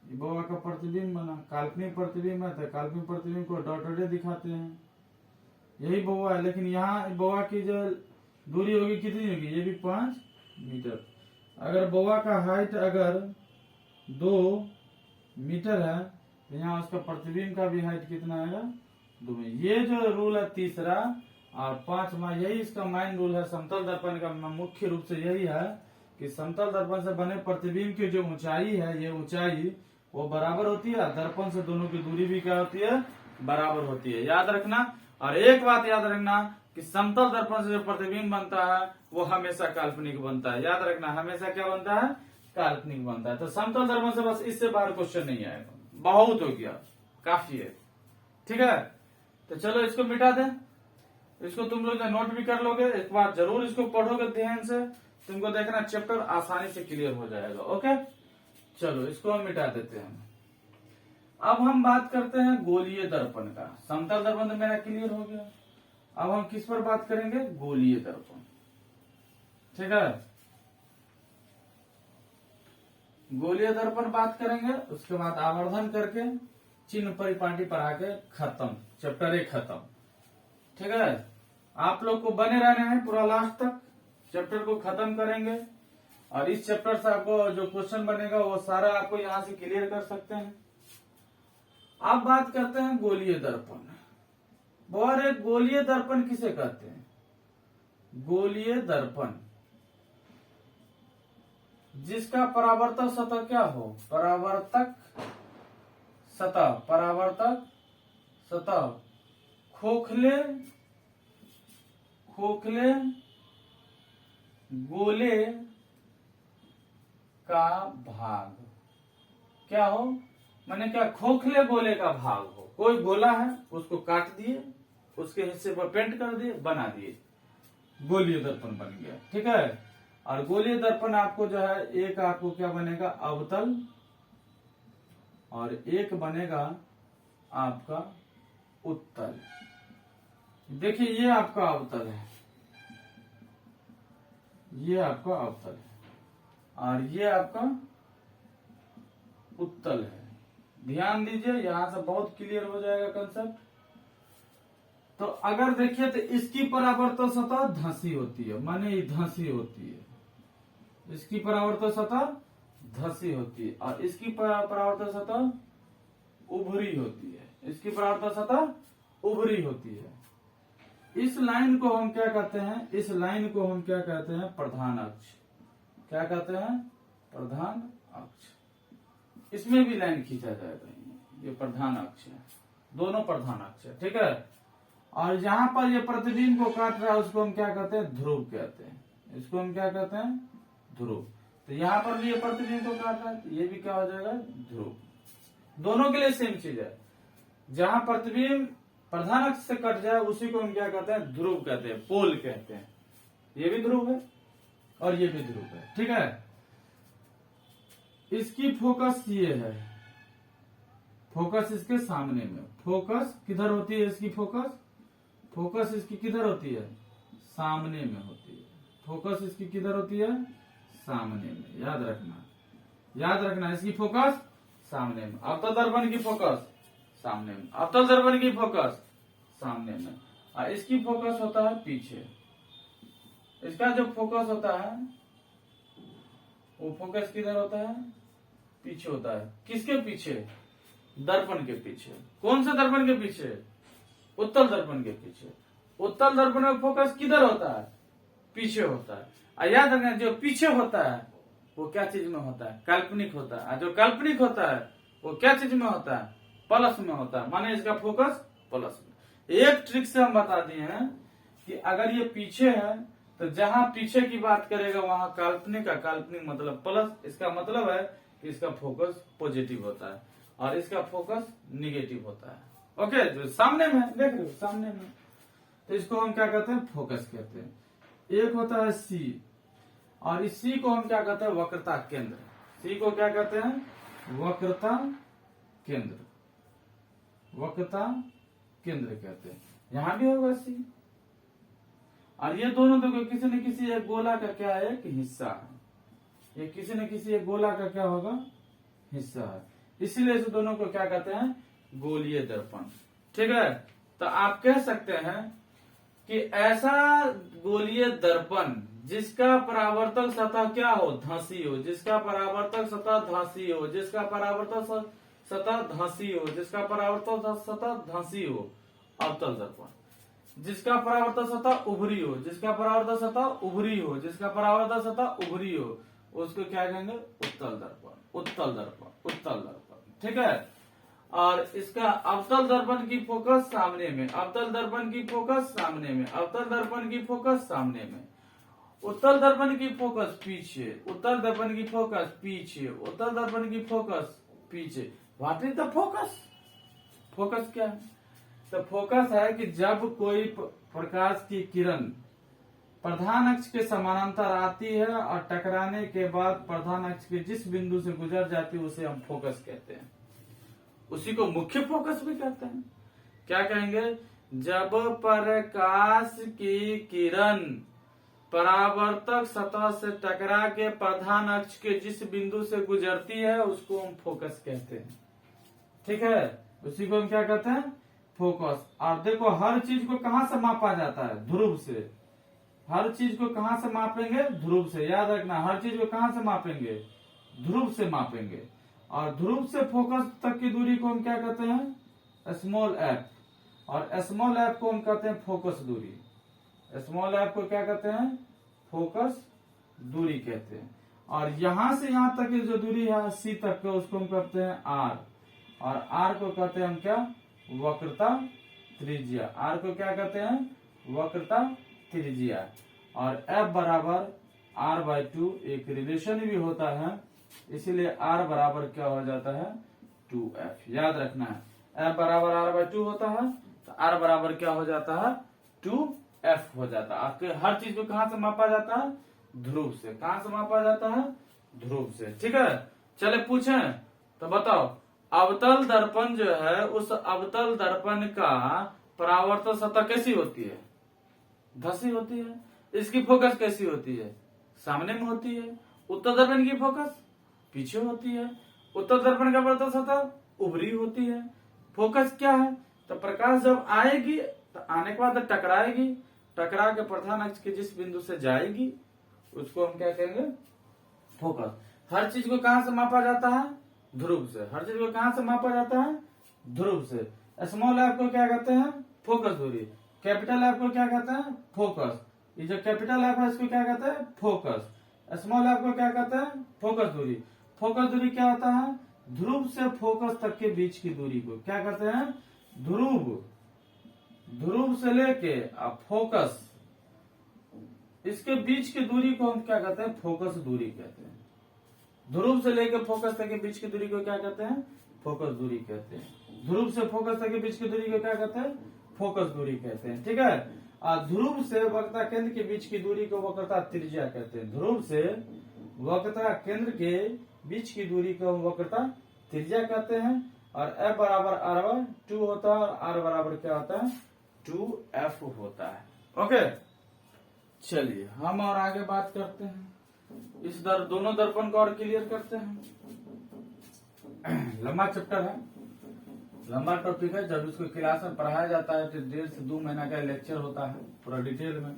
ये बौआ का प्रतिबिंब बना। काल्पनिक प्रतिबिंब है तो काल्पनिक प्रतिबिंब को डॉटेड दिखाते हैं, यही बौआ है। लेकिन यहाँ बौआ की जो दूरी होगी कितनी होगी, ये भी 5 मीटर। अगर बौआ का हाइट अगर 2 मीटर है तो यहाँ उसका प्रतिबिंब का भी हाइट कितना आएगा, 2 मीटर। ये जो रूल है तीसरा और 5वां, यही इसका मेन रूल है समतल दर्पण का। मुख्य रूप से यही है कि समतल दर्पण से बने प्रतिबिंब की जो ऊंचाई है, ये ऊंचाई वो बराबर होती है। दर्पण से दोनों की दूरी भी क्या होती है, बराबर होती है। याद रखना। और एक बात याद रखना कि समतल दर्पण से जो प्रतिबिंब बनता है वो हमेशा काल्पनिक बनता है। याद रखना, हमेशा क्या बनता है, काल्पनिक बनता है। तो समतल दर्पण से बस इससे बाहर क्वेश्चन नहीं आएगा, बहुत हो गया, काफी है, ठीक है। तो चलो इसको मिटा दें। इसको तुम लोग नोट भी कर लोगे, एक बार जरूर इसको पढ़ोगे ध्यान से, तुमको देखना चैप्टर आसानी से क्लियर हो जाएगा। ओके, चलो इसको हम मिटा देते हैं। अब हम बात करते हैं गोलीय दर्पण का। समतल दर्पण तो मेरा क्लियर हो गया। अब हम किस पर बात करेंगे, गोलीय दर्पण, ठीक है। गोलीय दर्पण बात करेंगे, उसके बाद आवर्धन करके चिन्ह परिपाटी पर आके खत्म, चैप्टर 1 खत्म, ठीक है। आप लोग को बने रहना है पूरा लास्ट तक, चैप्टर को खत्म करेंगे। और इस चैप्टर से आपको जो क्वेश्चन बनेगा वो सारा आपको यहाँ से क्लियर कर सकते हैं। अब बात करते हैं गोलीय दर्पण। और एक गोलीय दर्पण किसे कहते हैं, गोलीय दर्पण जिसका परावर्तक सतह क्या हो, परावर्तक सतह खोखले गोले का भाग क्या हो, माने क्या, खोखले गोले का भाग हो। कोई गोला है उसको काट दिए, उसके हिस्से पर पेंट कर दिए, बना दिए, गोलीय दर्पण बन गया, ठीक है। और गोलीय दर्पण आपको जो है, एक आपको क्या बनेगा, अवतल, और एक बनेगा आपका उत्तल। देखिए ये आपका अवतल है, ये आपका अवतल है, और ये आपका उत्तल है। ध्यान दीजिए, यहां से बहुत क्लियर हो जाएगा कंसेप्ट। तो अगर देखिए तो इसकी परावर्तक सतह धंसी होती है, माने धंसी होती है, इसकी परावर्तक सतह धंसी होती है, और इसकी परावर्तक सतह उभरी होती है, इसकी परावर्तक सतह उभरी होती है। इस लाइन को हम क्या कहते हैं, इस लाइन को हम क्या कहते हैं, प्रधान अक्ष। क्या कहते हैं, प्रधान अक्ष। इसमें भी लाइन खींचा जाएगा, ये प्रधान अक्ष है, दोनों प्रधान अक्ष है, ठीक है। और जहां पर ये प्रतिबिंब को काट रहा है उसको हम क्या कहते हैं, ध्रुव कहते हैं। इसको हम क्या कहते हैं, ध्रुव। तो यहाँ पर भी ये प्रतिबिंब को काट रहा है, तो ये भी क्या हो जाएगा, ध्रुव। दोनों के लिए सेम चीज है। जहां प्रतिबिंब प्रधान अक्ष से कट जाए उसी को हम क्या कहते हैं, ध्रुव कहते हैं, पोल कहते हैं। ये भी ध्रुव है और ये भी ध्रुव है, ठीक है। इसकी फोकस ये है, फोकस इसके सामने में। फोकस किधर होती है इसकी? फोकस इसकी किधर होती है? सामने में होती है। फोकस इसकी किधर होती है? सामने में। याद रखना इसकी फोकस सामने में। अवतल दर्पण की फोकस सामने में। अवतल दर्पण की फोकस सामने में। और इसकी फोकस होता है पीछे। इसका जो फोकस होता है वो फोकस किधर होता है? पीछे होता है। किसके पीछे? दर्पण के पीछे। कौन से दर्पण के पीछे? उत्तल दर्पण के पीछे। उत्तल दर्पण में फोकस किधर होता है? पीछे होता है। और याद रखना जो पीछे होता है वो क्या चीज में होता है? काल्पनिक होता है। और जो काल्पनिक होता है वो क्या चीज में होता है? प्लस में होता है। माने इसका फोकस प्लस में। एक ट्रिक से हम बता दिए हैं कि अगर ये पीछे है तो जहां पीछे की बात करेगा वहां काल्पनिक का काल्पनिक मतलब प्लस। इसका मतलब है कि इसका फोकस पॉजिटिव होता है और इसका फोकस निगेटिव होता है। ओके, जो सामने में देख रहे हो सामने में, तो इसको हम क्या कहते हैं? फोकस कहते हैं। एक होता है सी, और इस सी को हम क्या कहते हैं? वक्रता केंद्र। सी को क्या कहते हैं? वक्रता केंद्र। वक्रता केंद्र कहते हैं। यहां भी होगा सी। और ये दोनों देखो किसी न किसी एक गोला का क्या है? एक हिस्सा है। ये किसी न किसी एक गोला का क्या होगा? हिस्सा है। इसीलिए इस दोनों को क्या कहते हैं? गोलीय दर्पण। ठीक है, तो आप कह सकते हैं कि ऐसा गोलीय दर्पण जिसका परावर्तक सतह क्या हो? धंसी हो। जिसका परावर्तक सतह धंसी हो। जिसका परावर्तक सतह धंसी हो। जिसका परावर्तक सतह धंसी हो, अवतल दर्पण। जिसका परावर्तक सतह उभरी हो। जिसका परावर्तक सतह उभरी हो। जिसका परावर्तक सतह उभरी हो, उसको क्या कहेंगे? उत्तल दर्पण। उत्तल दर्पण। उत्तल दर्पण। ठीक है। और इसका अवतल दर्पण की फोकस सामने में। अवतल दर्पण की फोकस सामने में। अवतल दर्पण की फोकस सामने में। उत्तल दर्पण की फोकस पीछे। उत्तल दर्पण की फोकस पीछे। उत्तल दर्पण की फोकस पीछे। What is the focus? Focus क्या है? तो फोकस है कि जब कोई प्रकाश की किरण प्रधान अक्ष के समानांतर आती है और टकराने के बाद प्रधान अक्ष के जिस बिंदु से गुजर जाती है उसे हम फोकस कहते हैं। उसी को मुख्य फोकस भी कहते हैं। क्या कहेंगे? जब प्रकाश की किरण परावर्तक सतह से टकरा के प्रधान अक्ष के जिस बिंदु से गुजरती है उसको हम फोकस कहते हैं। ठीक है, उसी को हम क्या कहते हैं? फोकस। और देखो हर चीज को कहां से मापा जाता है? ध्रुव से। हर चीज को कहां से मापेंगे? ध्रुव से। याद रखना, हर चीज को कहां से मापेंगे? ध्रुव से मापेंगे। और ध्रुव से फोकस तक की दूरी को हम क्या कहते हैं? Small F. और स्मॉल एफ को हम कहते हैं फोकस दूरी। स्मॉल एफ को क्या कहते हैं? फोकस दूरी कहते हैं। और यहां से यहां तक की जो दूरी है सी तक का, उसको हम कहते हैं आर। और आर को कहते हैं हम क्या? वक्रता त्रिज्या। आर को क्या कहते हैं? वक्रता त्रिज्या। और एफ बराबर r/2 एक रिलेशन भी होता है, इसीलिए r बराबर क्या हो जाता है? 2f। याद रखना है, f बराबर r/2 होता है तो r बराबर क्या हो जाता है? 2f हो जाता है। आपके हर चीज को कहां से मापा जाता है? ध्रुव से। कहां से मापा जाता है? ध्रुव से। ठीक है, चले पूछें तो बताओ। अवतल दर्पण जो है उस अवतल दर्पण का परावर्तक सतह कैसी होती है? धंसी होती है। इसकी फोकस कैसी होती है? सामने में होती है। उत्तल दर्पण की फोकस पीछे होती है। उत्तल दर्पण का परावर्तक सतह उभरी होती है। फोकस क्या है? तो प्रकाश जब आएगी तो आने के बाद टकराएगी, टकरा के प्रधान अक्ष के जिस बिंदु से जाएगी उसको हम क्या कहेंगे? फोकस। हर चीज को कहां से मापा जाता है? ध्रुव से। हर चीज को कहां से मापा जाता है? ध्रुव से। स्मॉल एफ को क्या कहते हैं? फोकस दूरी। कैपिटल एफ को क्या कहते हैं? फोकस। ये जो कैपिटल एफ है इसको क्या कहते हैं? फोकस। स्मॉल एफ को क्या कहते हैं? फोकस दूरी। फोकस दूरी क्या होता है? ध्रुव से फोकस तक के बीच की दूरी को क्या कहते हैं? ध्रुव से लेके फोकस, इसके बीच की दूरी को हम क्या कहते हैं? फोकस दूरी कहते हैं। ध्रुव से लेकर फोकस तक के बीच की दूरी को क्या कहते हैं? फोकस दूरी कहते हैं। ध्रुव से फोकस तक के बीच की दूरी को क्या कहते हैं? फोकस दूरी कहते हैं। ठीक है, ध्रुव से वक्रता केंद्र के बीच की दूरी को वक्रता त्रिज्या कहते हैं। ध्रुव से वक्रता केंद्र के बीच की दूरी को वक्रता त्रिज्या कहते हैं। और F बराबर R/2 होता है और R बराबर क्या होता है 2F होता है। ओके, चलिए हम और आगे बात करते हैं, इस दोनों दर्पण को और क्लियर करते हैं। लंबा चैप्टर है, लंबा टॉपिक है, जब इसको क्लास में पढ़ाया जाता है तो 1.5 से 2 महीना का लेक्चर होता है पूरा डिटेल में,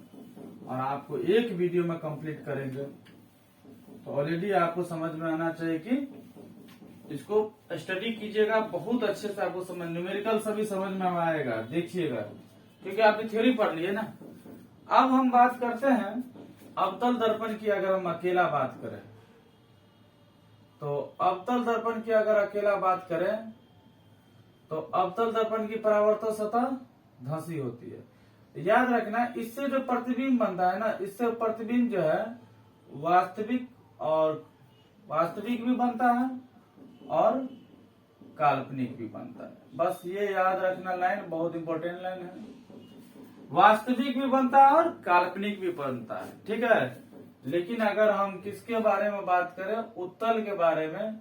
और आपको एक वीडियो में कंप्लीट करेंगे तो ऑलरेडी आपको समझ में आना चाहिए कि इसको स्टडी कीजिएगा बहुत अच्छे से, आपको समझ न्यूमेरिकल सभी समझ में आएगा, देखिएगा, क्योंकि आपने थ्योरी पढ़ ली है ना। अब हम बात करते हैं अवतल दर्पण की। अगर हम अकेला बात करें तो अवतल दर्पण की अगर अकेला बात करें तो अवतल दर्पण की परावर्तन सतह धंसी होती है। याद रखना, इससे जो प्रतिबिंब बनता है ना, इससे प्रतिबिंब जो है वास्तविक भी बनता है और काल्पनिक भी बनता है। बस ये याद रखना, लाइन बहुत इंपॉर्टेंट लाइन है। वास्तविक भी बनता है और काल्पनिक भी बनता है, ठीक है। लेकिन अगर हम किसके बारे में बात करें, उत्तल के बारे में,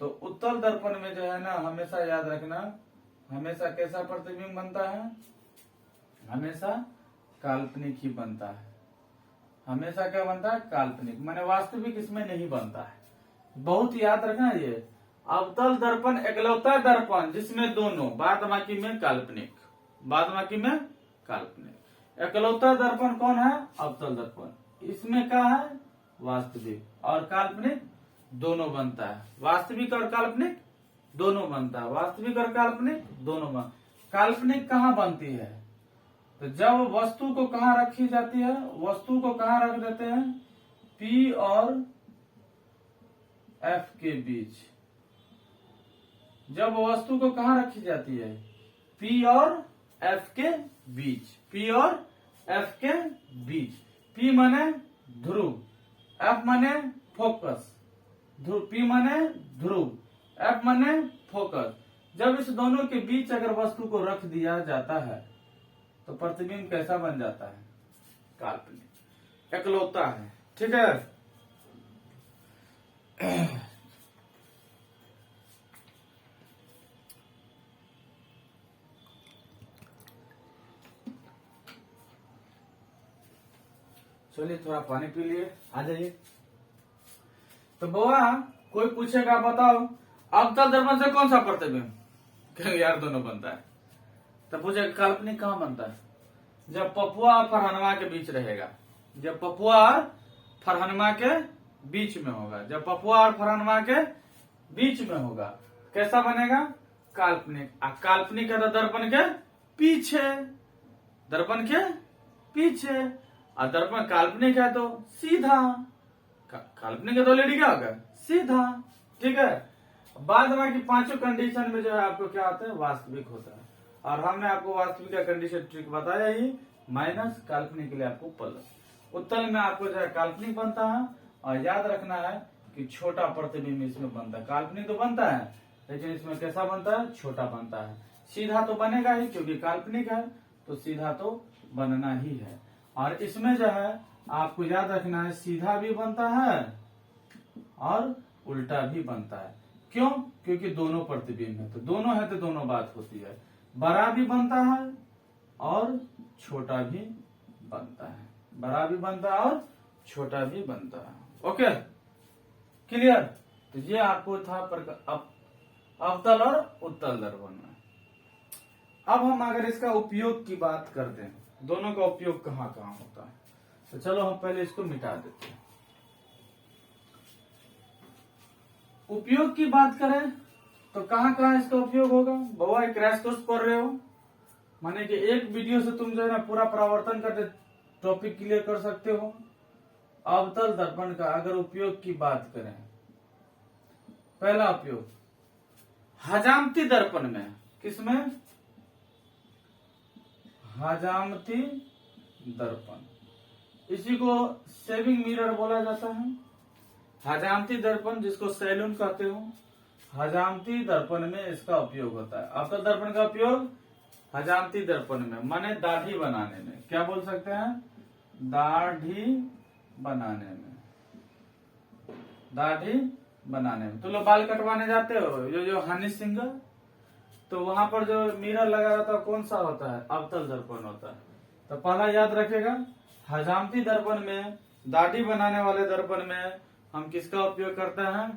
तो उत्तल दर्पण में जो है ना, हमेशा याद रखना, हमेशा कैसा प्रतिबिंब बनता है, हमेशा काल्पनिक ही बनता है। हमेशा क्या बनता है, काल्पनिक, माने वास्तविक इसमें नहीं बनता है। बहुत याद रखना ये अवतल दर्पण एकलौता दर्पण जिसमें दोनों, बाद बाकी में काल्पनिक, बाद बाकी में काल्पनिक। एकलौता दर्पण कौन है, अवतल दर्पण। इसमें क्या है, वास्तविक और काल्पनिक दोनों बनता है, वास्तविक और काल्पनिक दोनों बनता है, वास्तविक और काल्पनिक दोनों बनता। काल्पनिक कहाँ बनती है, तो जब वस्तु को कहाँ रखी जाती है, वस्तु को कहाँ रख देते हैं, P और F के बीच। जब वस्तु को कहाँ रखी जाती है, P और F के बीच, P और F के बीच। P माने ध्रुव, F माने फोकस, P माने ध्रुव, F माने फोकस। जब इस दोनों के बीच अगर वस्तु को रख दिया जाता है तो प्रतिबिंब कैसा बन जाता है, काल्पनिक, एकलौता है, ठीक है। चलिए थोड़ा पानी पी लिए, आ जाइए। तो बउआ कोई पूछेगा बताओ अवतल दर्पण से कौन सा प्रतिबिंब, कहेंगे यार दोनों बनता है। तो पूछेगा काल्पनिक कहाँ बनता है, जब पपुआ और फरहनवा के बीच रहेगा, जब पपुआ और फरहनवा के बीच में होगा, जब पपुआ और फरहनवा के बीच में होगा कैसा बनेगा, काल्पनिक। काल्पनिक है तो दर्पण के पीछे, दर्पण के पीछे, और दर्पण काल्पनिक है तो सीधा, काल्पनिक है तो ऑलरेडी क्या होगा, सीधा, ठीक है। बाद में पांचों कंडीशन में जो है आपको क्या होता है, वास्तविक होता है। और हमने आपको वास्तविक का कंडीशन ट्रिक बताया ही, माइनस, काल्पनिक के लिए आपको प्लस। उत्तल में आपको जो है काल्पनिक बनता है, और याद रखना है कि छोटा प्रतिबिंब इसमें बनता है। काल्पनिक तो बनता है लेकिन इसमें कैसा बनता है, छोटा बनता है। सीधा तो बनेगा ही क्योंकि काल्पनिक है, तो सीधा तो बनना ही है। और इसमें जो है आपको याद रखना है, सीधा भी बनता है और उल्टा भी बनता है। क्यों, क्योंकि दोनों प्रतिबिंब है, तो दोनों है तो दोनों बात होती है। बड़ा भी बनता है और छोटा भी बनता है, बड़ा भी बनता है और छोटा भी बनता है। Okay, clear. तो ये आपको था अवतल और उत्तल दर्पण में। अब हम अगर इसका उपयोग की बात करते हैं, दोनों का उपयोग कहाँ कहाँ होता है, तो चलो हम पहले इसको मिटा देते हैं। उपयोग की बात करें तो कहाँ कहाँ इसका उपयोग होगा, बउआ क्रैश कोर्स पढ़ रहे हो, माने कि एक वीडियो से तुम जो है ना पूरा परावर्तन करके टॉपिक क्लियर कर सकते हो। अवतल दर्पण का अगर उपयोग की बात करें, पहला उपयोग हजामती दर्पण में, किसमें, हजामती दर्पण, इसी को सेविंग मिरर बोला जाता है। हजामती दर्पण जिसको सैलून कहते हो, हजामती दर्पण में इसका उपयोग होता है। अवतल दर्पण का उपयोग हजामती दर्पण में, माने दाढ़ी बनाने में, क्या बोल सकते हैं, दाढ़ी बनाने में, दाढ़ी बनाने में। तो लोग बाल कटवाने जाते हो, जो हनी सिंह तो वहां पर जो मिरर लगा रहता है कौन सा होता है, अवतल दर्पण होता है। तो पहला याद रखेगा, हजामती दर्पण में, दाढ़ी बनाने वाले दर्पण में हम किसका उपयोग करते हैं,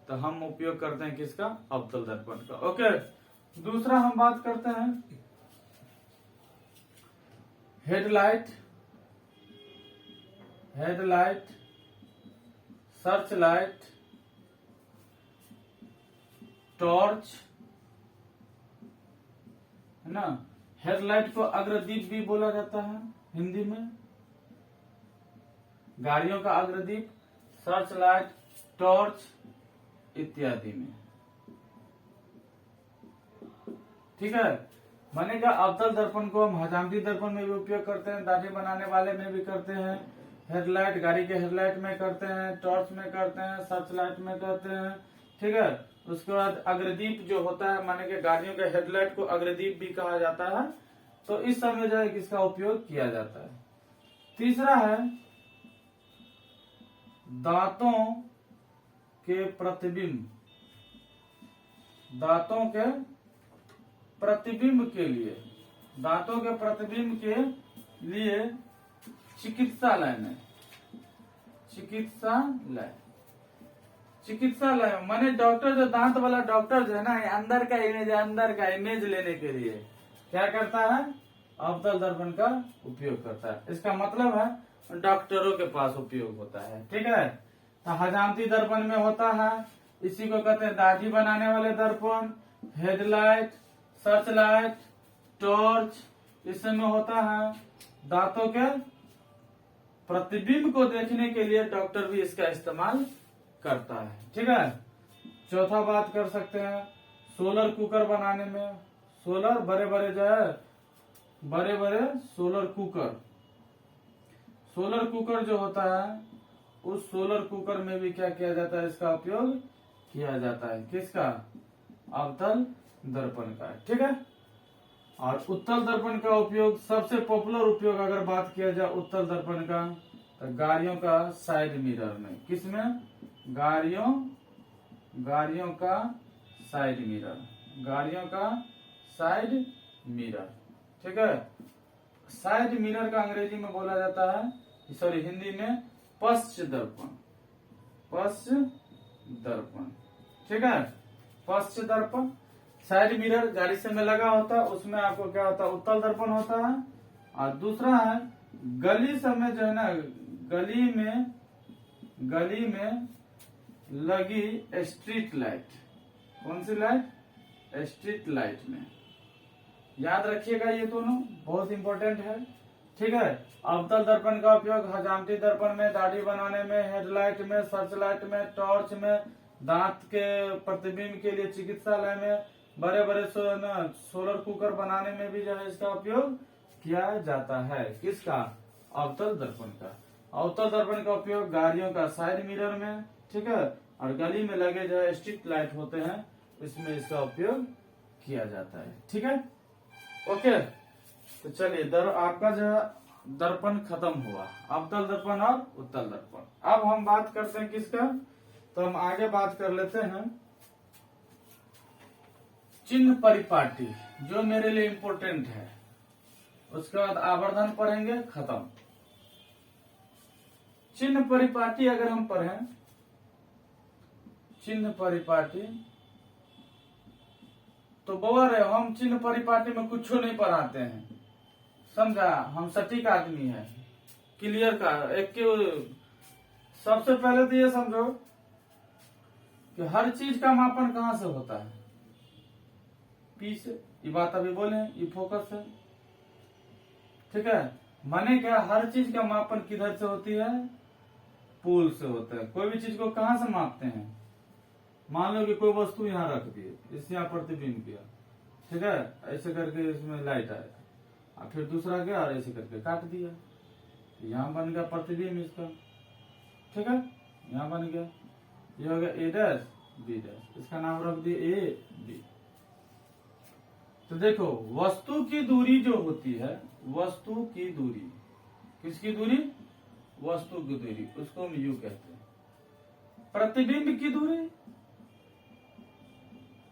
तो हम उपयोग करते हैं किसका, अवतल दर्पण का। ओके, दूसरा हम बात करते हैं headlight, headlight, search light, torch, है ना। हेडलाइट को अग्रदीप भी बोला जाता है हिंदी में, गाड़ियों का अग्रदीप, सर्च लाइट, टॉर्च इत्यादि में। ठीक है, मानेगा अवतल दर्पण को हम हजामती दर्पण में भी उपयोग करते हैं, दाढ़ी बनाने वाले में भी करते हैं, हेडलाइट गाड़ी के हेडलाइट में करते हैं, टॉर्च में करते हैं, सर्च लाइट में करते हैं। ठीक है, उसके बाद अग्रदीप जो होता है, माने कि गाड़ियों के हेडलाइट को अग्रदीप भी कहा जाता है, तो इस समय जो है किसका उपयोग किया जाता है। तीसरा है दांतों के प्रतिबिंब, दांतों के प्रतिबिंब के लिए, दांतों के प्रतिबिंब के लिए चिकित्सालय में, चिकित्सालय, चिकित्सालय माने डॉक्टर जो दांत वाला डॉक्टर जो है ना, अंदर का इमेज, अंदर का इमेज लेने के लिए क्या करता है, अवतल दर्पण का उपयोग करता है। इसका मतलब है डॉक्टरों के पास उपयोग होता है। ठीक है, तो हजामती दर्पण में होता है, इसी को कहते हैं दाढ़ी बनाने वाले दर्पण, हेडलाइट, सर्च लाइट, टॉर्च, इसमें होता है दांतों के प्रतिबिंब को देखने के लिए डॉक्टर भी इसका इस्तेमाल करता है। ठीक है, चौथा बात कर सकते हैं सोलर कुकर बनाने में, सोलर बड़े बड़े जो है, बड़े बड़े सोलर कुकर, सोलर कुकर जो होता है, उस सोलर कुकर में भी क्या किया जाता है, इसका उपयोग किया जाता है, किसका, अवतल दर्पण का। ठीक है, और उत्तल दर्पण का उपयोग, सबसे पॉपुलर उपयोग अगर बात किया जाए उत्तल दर्पण का, तो गाड़ियों का साइड मिरर में, किसमें, गाड़ियों, गाड़ियों का साइड मिरर, गाड़ियों का साइड मिरर। ठीक है, साइड मिरर का अंग्रेजी में बोला जाता है, सॉरी हिंदी में पश्च दर्पण, पश्च दर्पण। ठीक है, पश्च दर्पण, साइड मिरर गाड़ी से में लगा होता है, उसमें आपको क्या होता है, उत्तल दर्पण होता है। और दूसरा है गली समय जो है ना, गली में लगी स्ट्रीट लाइट, कौन सी लाइट, स्ट्रीट लाइट में। याद रखिएगा, ये दोनों बहुत इंपॉर्टेंट है। ठीक है, अवतल दर्पण का उपयोग हजामती दर्पण में, दाढ़ी बनाने में, हेडलाइट में, सर्च लाइट में, टॉर्च में, दांत के प्रतिबिंब के लिए चिकित्सालय में, बड़े बड़े सोलर कुकर बनाने में भी जो है इसका उपयोग किया जाता है, किसका, अवतल दर्पण का। अवतल दर्पण का उपयोग गाड़ियों का साइड मिरर में, ठीक है, और गली में लगे जो है स्ट्रीट लाइट होते हैं, इसमें इसका उपयोग किया जाता है। ठीक है, ओके, तो चलिए आपका जो दर्पण खत्म हुआ, अवतल दर्पण और उत्तल दर्पण। अब हम बात करते हैं किसका, तो हम आगे बात कर लेते हैं चिन्ह परिपाटी, जो मेरे लिए इम्पोर्टेंट है। उसके बाद आवर्धन पढ़ेंगे, खत्म। चिन्ह परिपाटी अगर हम पढ़ें, चिन्ह परिपाटी, तो बोल रहे हम चिन्ह परिपाटी में कुछ नहीं पढ़ाते हैं, समझा, हम सटीक आदमी है, क्लियर का एक सबसे पहले तो ये समझो कि हर चीज का मापन कहाँ से होता है, पी से। ये बात अभी बोले, ये फोकस है। ठीक है, माने क्या, हर चीज का मापन किधर से होती है, पुल से होता है। कोई भी चीज को कहाँ से मापते हैं, मान लो कि कोई वस्तु यहाँ रख दी, इस यहाँ प्रतिबिंब किया, ठीक है, ऐसे करके इसमें लाइट आया, और फिर दूसरा गया और ऐसे करके काट दिया, यहाँ बन गया प्रतिबिंब इसका। ठीक है, यहाँ बन गया, ये हो गया ए डैश बी डैश, इसका नाम रख दिए ए बी। तो देखो, वस्तु की दूरी जो होती है, वस्तु की दूरी, किसकी दूरी, वस्तु की दूरी, उसको हम यू कहते हैं। प्रतिबिंब की दूरी,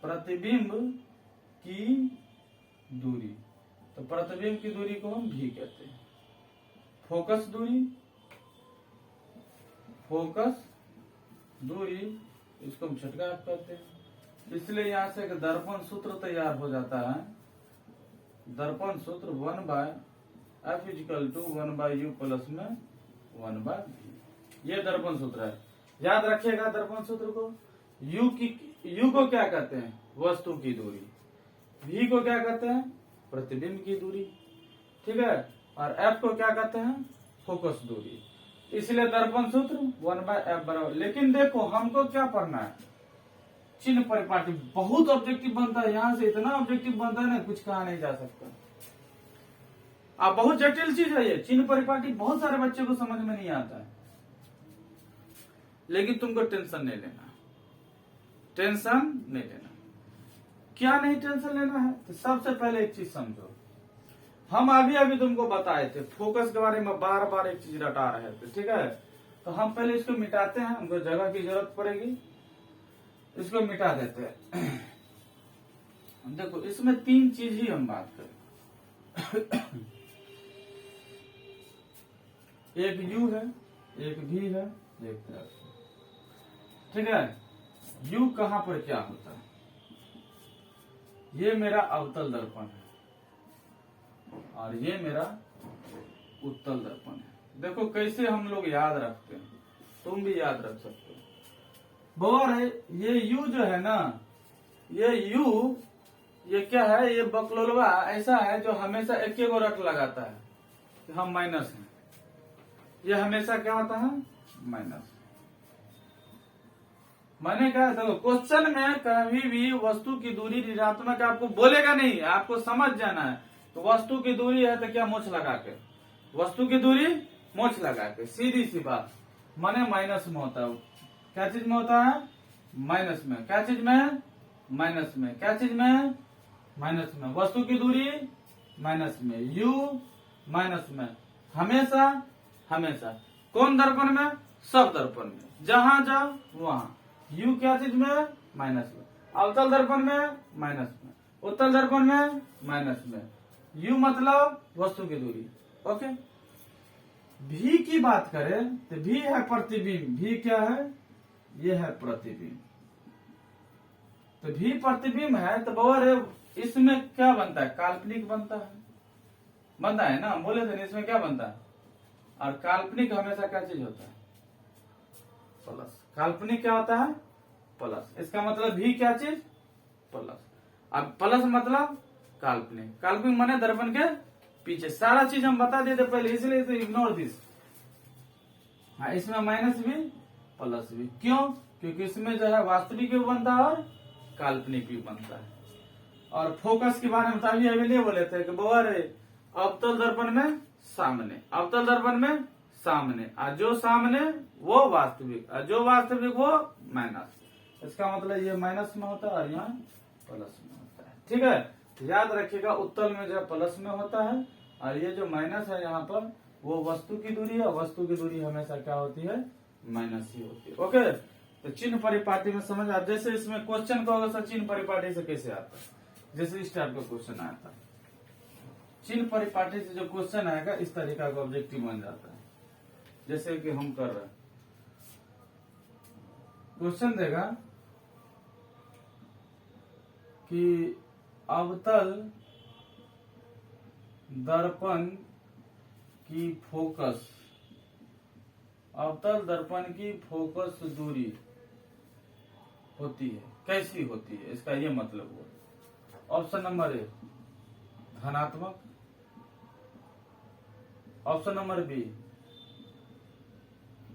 प्रतिबिंब की दूरी, तो प्रतिबिंब की दूरी को हम भी कहते हैं। फोकस दूरी, फोकस दूरी इसको हम छठा एफ कहते हैं। इसलिए यहां से एक दर्पण सूत्र तैयार हो जाता है। दर्पण सूत्र 1/f = 1/u प्लस में 1/v। ये दर्पण सूत्र है, याद रखिएगा दर्पण सूत्र को। u को क्या कहते हैं? वस्तु की दूरी। v को क्या कहते हैं? प्रतिबिंब की दूरी, ठीक है। और f को क्या कहते हैं? फोकस दूरी। इसलिए दर्पण सूत्र 1/f बराबर। लेकिन देखो हमको क्या पढ़ना है? चिन्ह परिपाटी। बहुत ऑब्जेक्टिव बनता है, यहां से इतना ऑब्जेक्टिव बनता है ना, कुछ कहा नहीं जा सकता। अब बहुत जटिल चीज है ये चिन्ह परिपाटी, बहुत सारे बच्चे को समझ में नहीं आता है। लेकिन तुमको टेंशन नहीं लेना, टेंशन नहीं लेना। क्या नहीं टेंशन लेना है? तो सबसे पहले एक चीज समझो, हम अभी तुमको बताए थे फोकस के बारे में, बार बार एक चीज रटा रहे थे, ठीक है। तो हम पहले इसको मिटाते हैं, हमको जगह की जरूरत पड़ेगी, इसको मिटा देते हैं। देखो इसमें तीन चीज ही हम बात करें। एक u है, एक v है, एक f, ठीक है। u कहां पर क्या होता है? ये मेरा अवतल दर्पण है और ये मेरा उत्तल दर्पण है। देखो कैसे हम लोग याद रखते हैं, तुम भी याद रख सकते हो। बवर है ये u जो है ना, ये u ये क्या है? ये बकलोलवा ऐसा है जो हमेशा एक गो रट लगाता है कि हम माइनस हैं। ये हमेशा क्या होता है? माइनस। मैंने कहा देखो क्वेश्चन में कभी भी वस्तु की दूरी ऋणात्मक आपको बोलेगा नहीं, आपको समझ जाना है। तो वस्तु की दूरी है तो क्या मोछ लगा के, वस्तु की दूरी मोछ लगा के, सीधी सी बात। माने माइनस में होता है। क्या चीज में होता है? माइनस में। क्या चीज में? माइनस में। क्या चीज में? माइनस में। वस्तु की दूरी माइनस में, u माइनस में, हमेशा हमेशा। कौन दर्पण में? सब दर्पण में, जहां जाओ वहां। u क्या चीज में? माइनस में। अवतल दर्पण में माइनस में, उत्तल दर्पण में माइनस में। u मतलब वस्तु की दूरी, ओके। v की बात करें तो v है प्रतिबिंब। v क्या है? ये है प्रतिबिंब। तो v प्रतिबिंब है तो बवर इसमें क्या बनता है? काल्पनिक बनता है ना, बोले थे इसमें क्या बनता है? और काल्पनिक हमेशा क्या चीज होता है? प्लस। काल्पनिक क्या होता है? प्लस। इसका मतलब भी क्या चीज? प्लस। अब प्लस मतलब काल्पनिक। काल्पनिक माने दर्पण के पीछे। सारा चीज हम बता देते पहले, इसलिए तो इग्नोर दिस। हाँ, इसमें माइनस भी प्लस भी। क्यों? क्योंकि इसमें जो है वास्तविक भी बनता है और काल्पनिक भी बनता है। और फोकस के बारे में अभी नहीं बोले थे कि बवर अवतल दर्पण में सामने, अवतल दर्पण में सामने, और जो सामने वो वास्तविक, और जो वास्तविक वो माइनस। इसका मतलब ये माइनस में होता है और यहाँ प्लस में होता है, ठीक है। याद रखिएगा उत्तल में जो प्लस में होता है और ये जो माइनस है यहाँ पर वो वस्तु की दूरी है। वस्तु की दूरी हमेशा क्या होती है? माइनस ही होती है, ओके। तो चिन्ह परिपाटी में समझ आ, जैसे इसमें क्वेश्चन को अगर चिन्ह परिपाटी से कैसे आता है, जैसे इस टाइप का क्वेश्चन आया था, चिन्ह परिपाटी से जो क्वेश्चन आएगा इस तरीका का ऑब्जेक्टिव बन जाता है। जैसे कि हम कर रहे हैं, क्वेश्चन देगा कि अवतल दर्पण की फोकस, अवतल दर्पण की फोकस दूरी होती है, कैसी होती है? इसका ये मतलब हुआ। ऑप्शन नंबर ए धनात्मक, ऑप्शन नंबर बी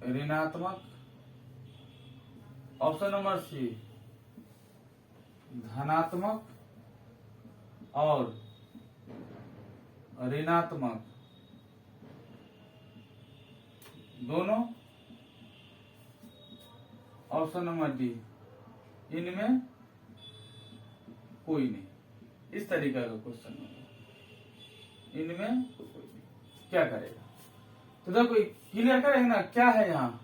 ऋणात्मक, ऑप्शन नंबर सी धनात्मक और ऋणात्मक दोनों, ऑप्शन नंबर डी इनमें कोई नहीं। इस तरीका का क्वेश्चन होगा, इनमें कोई नहीं। क्या करेगा? तो देखो क्लियर करेंगे ना, क्या है यहाँ?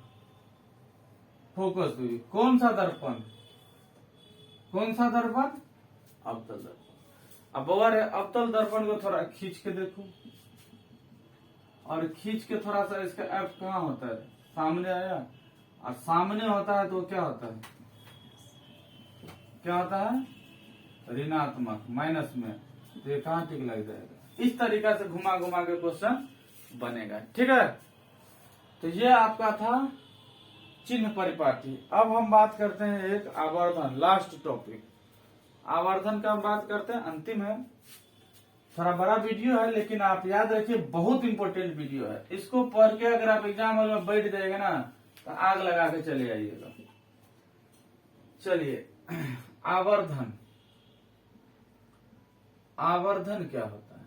फोकस दूरी। कौन सा दर्पण? कौन सा दर्पण? अवतल दर्पण। अब ओवर है, अवतल दर्पण को थोड़ा खींच के देखो, और खींच के थोड़ा सा इसका एफ कहाँ होता है, सामने आया, और सामने होता है तो क्या होता है, क्या होता है, ऋणात्मक, माइनस में, तो ये कहाँ टिक लग जाएगा। इस तरीका से घुमा घुमा के क्वेश्चन बनेगा, ठीक है। तो ये आपका था चिन्ह परिपाटी। अब हम बात करते हैं एक आवर्धन, लास्ट टॉपिक आवर्धन का हम बात करते हैं, अंतिम है, थोड़ा बड़ा वीडियो है लेकिन आप याद रखिए बहुत इंपॉर्टेंट वीडियो है। इसको पढ़ के अगर आप एग्जाम हॉल में बैठ जाएगा ना तो आग लगा के चले आइएगा। चलिए, आवर्धन, आवर्धन क्या होता है।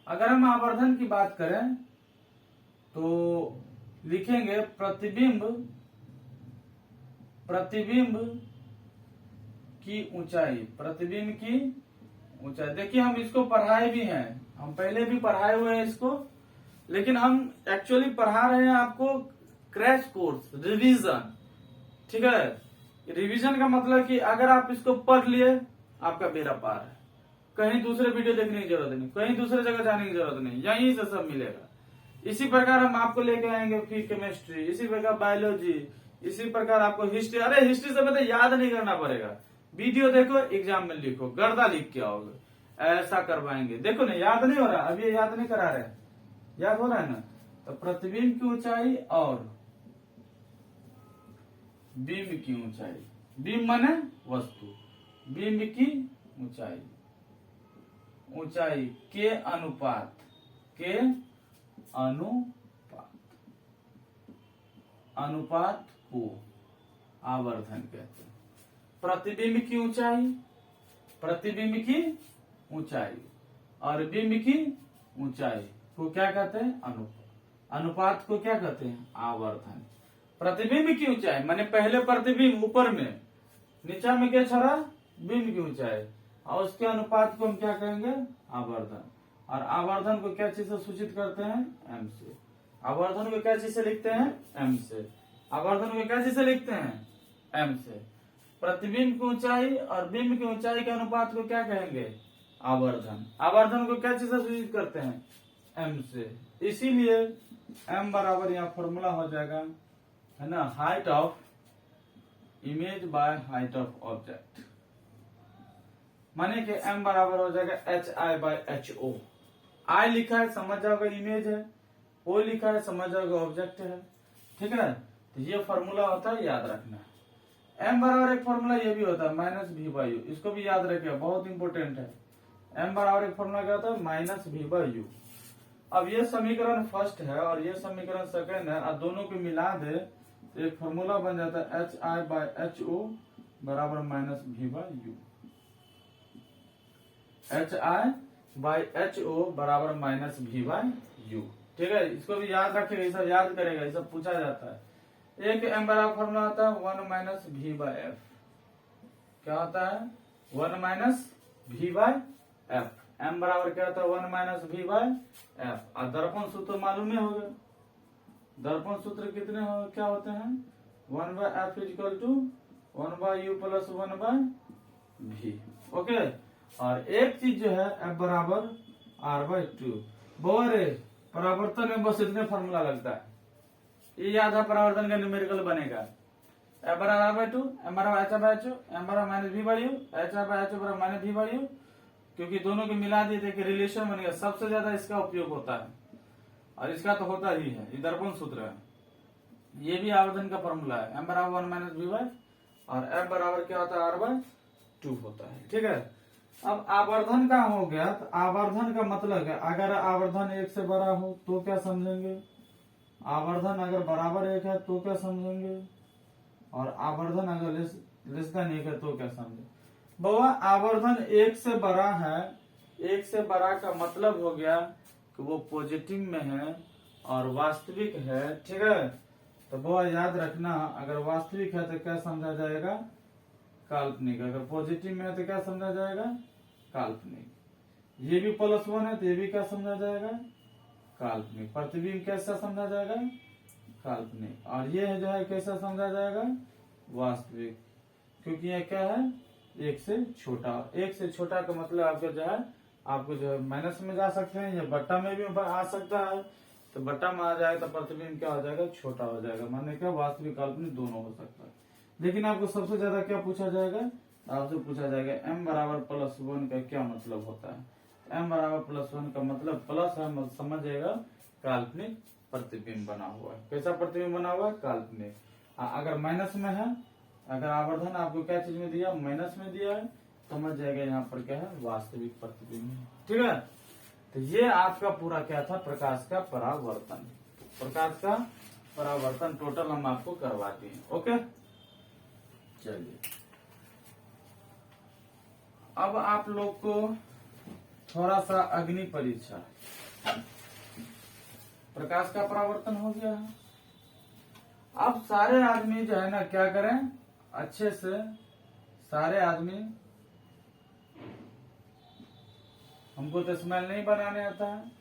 अगर हम आवर्धन की बात करें तो लिखेंगे प्रतिबिंब, प्रतिबिंब की ऊंचाई, प्रतिबिंब की ऊंचाई। देखिए हम इसको पढ़ाए भी हैं, हम पहले भी पढ़ाए हुए हैं इसको, लेकिन हम एक्चुअली पढ़ा रहे हैं आपको क्रैश कोर्स, रिवीजन, ठीक है। रिवीजन का मतलब कि अगर आप इसको पढ़ लिए आपका बेड़ा पार है, कहीं दूसरे वीडियो देखने की जरूरत नहीं, कहीं दूसरे जगह जाने की जरूरत नहीं, यहीं से सब मिलेगा। इसी प्रकार हम आपको लेके आएंगे फिर केमिस्ट्री, इसी प्रकार बायोलॉजी, इसी प्रकार आपको हिस्ट्री। अरे हिस्ट्री से पता याद नहीं करना पड़ेगा, वीडियो देखो, एग्जाम में लिखो, गर्दा लिख के आओगे, ऐसा करवाएंगे। देखो ना याद नहीं हो रहा, अब ये याद नहीं करा रहे, याद हो रहा है ना। तो प्रतिबिंब की ऊंचाई और बिंब की ऊंचाई, बिंब माने वस्तु, बिंब की ऊंचाई, ऊंचाई के अनुपात, के अनुपात, अनुपात को आवर्धन कहते हैं। प्रतिबिंब की ऊंचाई, प्रतिबिंब की ऊंचाई और बिंब की ऊंचाई को क्या कहते हैं, अनुपात। अनुपात को क्या कहते हैं, आवर्धन। प्रतिबिंब की ऊंचाई माने पहले प्रतिबिंब ऊपर में, नीचा में क्या छोड़ा, बिंब की ऊंचाई, और उसके अनुपात को हम क्या कहेंगे, आवर्धन। और आवर्धन को क्या चीज से सूचित करते हैं, एम से। आवर्धन को क्या चीज से लिखते हैं, एम से। आवर्धन को क्या चीज से लिखते हैं, एम से। प्रतिबिंब की ऊंचाई और बिंब की ऊंचाई के अनुपात को क्या कहेंगे, आवर्धन। आवर्धन को क्या चीज से सूचित करते हैं, एम से। इसीलिए एम बराबर यहाँ फॉर्मूला हो जाएगा, है ना, height of image by height of object, माने कि एम बराबर हो जाएगा H I by H O. I लिखा है समझ जाओगे इमेज है, ओ लिखा है समझ जाओगे ऑब्जेक्ट है, ठीक है। तो ये फॉर्मूला होता है, याद रखना। एम बराबर एक फॉर्मूला ये भी होता है माइनस भी बाई यू, इसको भी याद रखिए, बहुत इंपोर्टेंट है। एम बराबर एक फॉर्मूला क्या होता है, माइनस भी बाई यू। अब ये समीकरण फर्स्ट है और ये समीकरण सेकंड है, और दोनों को मिला दे तो एक फॉर्मूला बन जाता है h I by H o बराबर minus v by u. H i by h o बराबर माइनस भी बाई यू, ठीक है। इसको भी याद रखेगा, ये सब याद करेगा, ये सब पूछा जाता है। एक एम बराबर फॉर्मूला होता है 1 माइनस भी बाई एफ, क्या होता है, 1 minus v by F. M बराबर क्या होता है, 1 माइनस भी बाई एफ। और दर्पण सूत्र मालूम ही होगा, दर्पण सूत्र कितने क्या होते हैं, 1 by f equal to 1 by u plus 1 by v, okay. और एक चीज जो है एफ बराबर आर बाई 2, बोरे परावर्तन में बस इतने फॉर्मूला लगता है, ये याद है, परावर्तन का न्यूमेरिकल बनेगा एफ बराबर आर बाई 2, एम बराबर एच बाई एच, एम बराबर minus v by u, H by H बराबर माइनस भी बाई यू, क्योंकि दोनों को मिला दिए थे कि रिलेशन बनेगा। सबसे ज्यादा इसका उपयोग होता है और इसका तो होता ही है, ये दर्पण सूत्र है। ये भी आवर्धन का फॉर्मूला है, एम बराबर 1 माइनस भी बाई और एफ बराबर क्या होता है, आर बाई 2 होता है, ठीक है। अब आवर्धन का हो गया, तो आवर्धन का मतलब है अगर आवर्धन 1 से बड़ा हो तो क्या समझेंगे, आवर्धन अगर बराबर 1 है तो क्या समझेंगे, और आवर्धन अगर लेस देन 1 है तो क्या समझेंगे। बाबा आवर्धन 1 से बड़ा है, 1 से बड़ा का मतलब हो गया कि वो पॉजिटिव में है और वास्तविक है, ठीक है। तो बाबा याद रखना, अगर वास्तविक है तो क्या समझा जाएगा, काल्पनिक। अगर पॉजिटिव में है तो क्या समझा जाएगा, काल्पनिक। ये भी +1 है तो ये भी क्या समझा जाएगा, काल्पनिक। प्रतिबिंब कैसा समझा जाएगा, काल्पनिक। और ये जो है कैसा समझा जाएगा, वास्तविक, क्योंकि ये क्या है, 1 से छोटा। 1 से छोटा का मतलब आपको जो है माइनस में जा सकते हैं या बट्टा में भी आ सकता है। तो बट्टा में आ जाए तो प्रतिबिंब क्या हो जाएगा, छोटा हो जाएगा। माने क्या, वास्तविक काल्पनिक दोनों हो सकता है। लेकिन आपको सबसे ज्यादा क्या पूछा जाएगा, आपसे पूछा जाएगा m बराबर +1 का क्या मतलब होता है। m बराबर +1 का मतलब प्लस है, समझिएगा काल्पनिक प्रतिबिंब बना हुआ है। कैसा प्रतिबिंब बना हुआ है, काल्पनिक। अगर माइनस में है, अगर आवर्धन आपको क्या चीज में दिया, माइनस में दिया है, समझ जाएगा यहाँ पर क्या है, वास्तविक प्रतिबिंब। ठीक है, तो ये आपका पूरा क्या था, प्रकाश का परावर्तन। प्रकाश का परावर्तन टोटल हम आपको करवाते हैं। ओके, चलिए अब आप लोग को थोड़ा सा अग्नि परीक्षा। प्रकाश का परावर्तन हो गया है। अब सारे आदमी जो है ना क्या करें, अच्छे से सारे आदमी, हमको तो स्माइल नहीं बनाने आता है,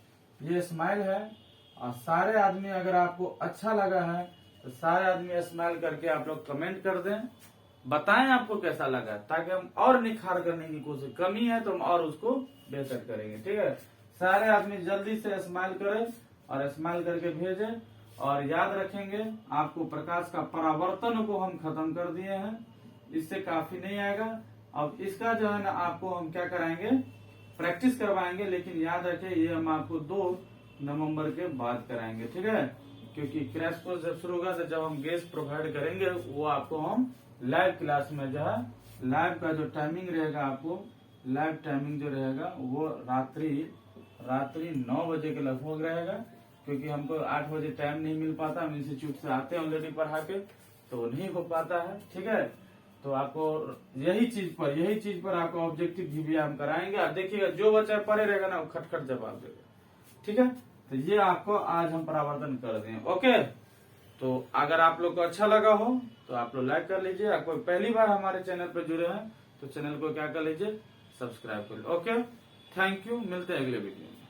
ये स्माइल है। और सारे आदमी अगर आपको अच्छा लगा है तो सारे आदमी स्माइल करके आप लोग कमेंट कर दें, बताएं आपको कैसा लगा, ताकि हम और निखार करने की कोशिश, कमी है तो हम और उसको बेहतर करेंगे। ठीक है, सारे आदमी जल्दी से स्माइल करें और स्माइल करके भेजें। और याद रखेंगे आपको प्रकाश का परावर्तन को हम खत्म कर दिए हैं, इससे काफी नहीं आएगा। अब इसका जो है ना आपको हम क्या कराएंगे, प्रैक्टिस करवाएंगे। लेकिन याद रखें ये हम आपको 2 नवंबर के बाद कराएंगे। ठीक है, क्योंकि क्रैश कोर्स जब शुरू होगा तो जब हम गेस्ट प्रोवाइड करेंगे वो आपको हम लाइव क्लास में जो है, लाइव का जो टाइमिंग रहेगा, आपको लाइव टाइमिंग जो रहेगा वो रात्रि 9 बजे के लगभग रहेगा। क्योंकि हमको 8 बजे टाइम नहीं मिल पाता, हम इंस्टीट्यूट से आते हैं ऑलरेडी पढ़ा के, तो नहीं हो पाता है। ठीक है, तो आपको यही चीज पर आपको ऑब्जेक्टिव भी हम कराएंगे। आप देखिएगा जो बच्चा पढ़े रहेगा ना वो खटखट जवाब देगा। ठीक है, तो ये आपको आज हम परावर्तन कर दें। ओके, तो अगर आप लोग को अच्छा लगा हो तो आप लोग लाइक कर लीजिए। आपको पहली बार हमारे चैनल पर जुड़े हैं तो चैनल को क्या कर लीजिए, सब्सक्राइब कर लीजिए। ओके, थैंक यू, मिलते हैं अगले वीडियो में।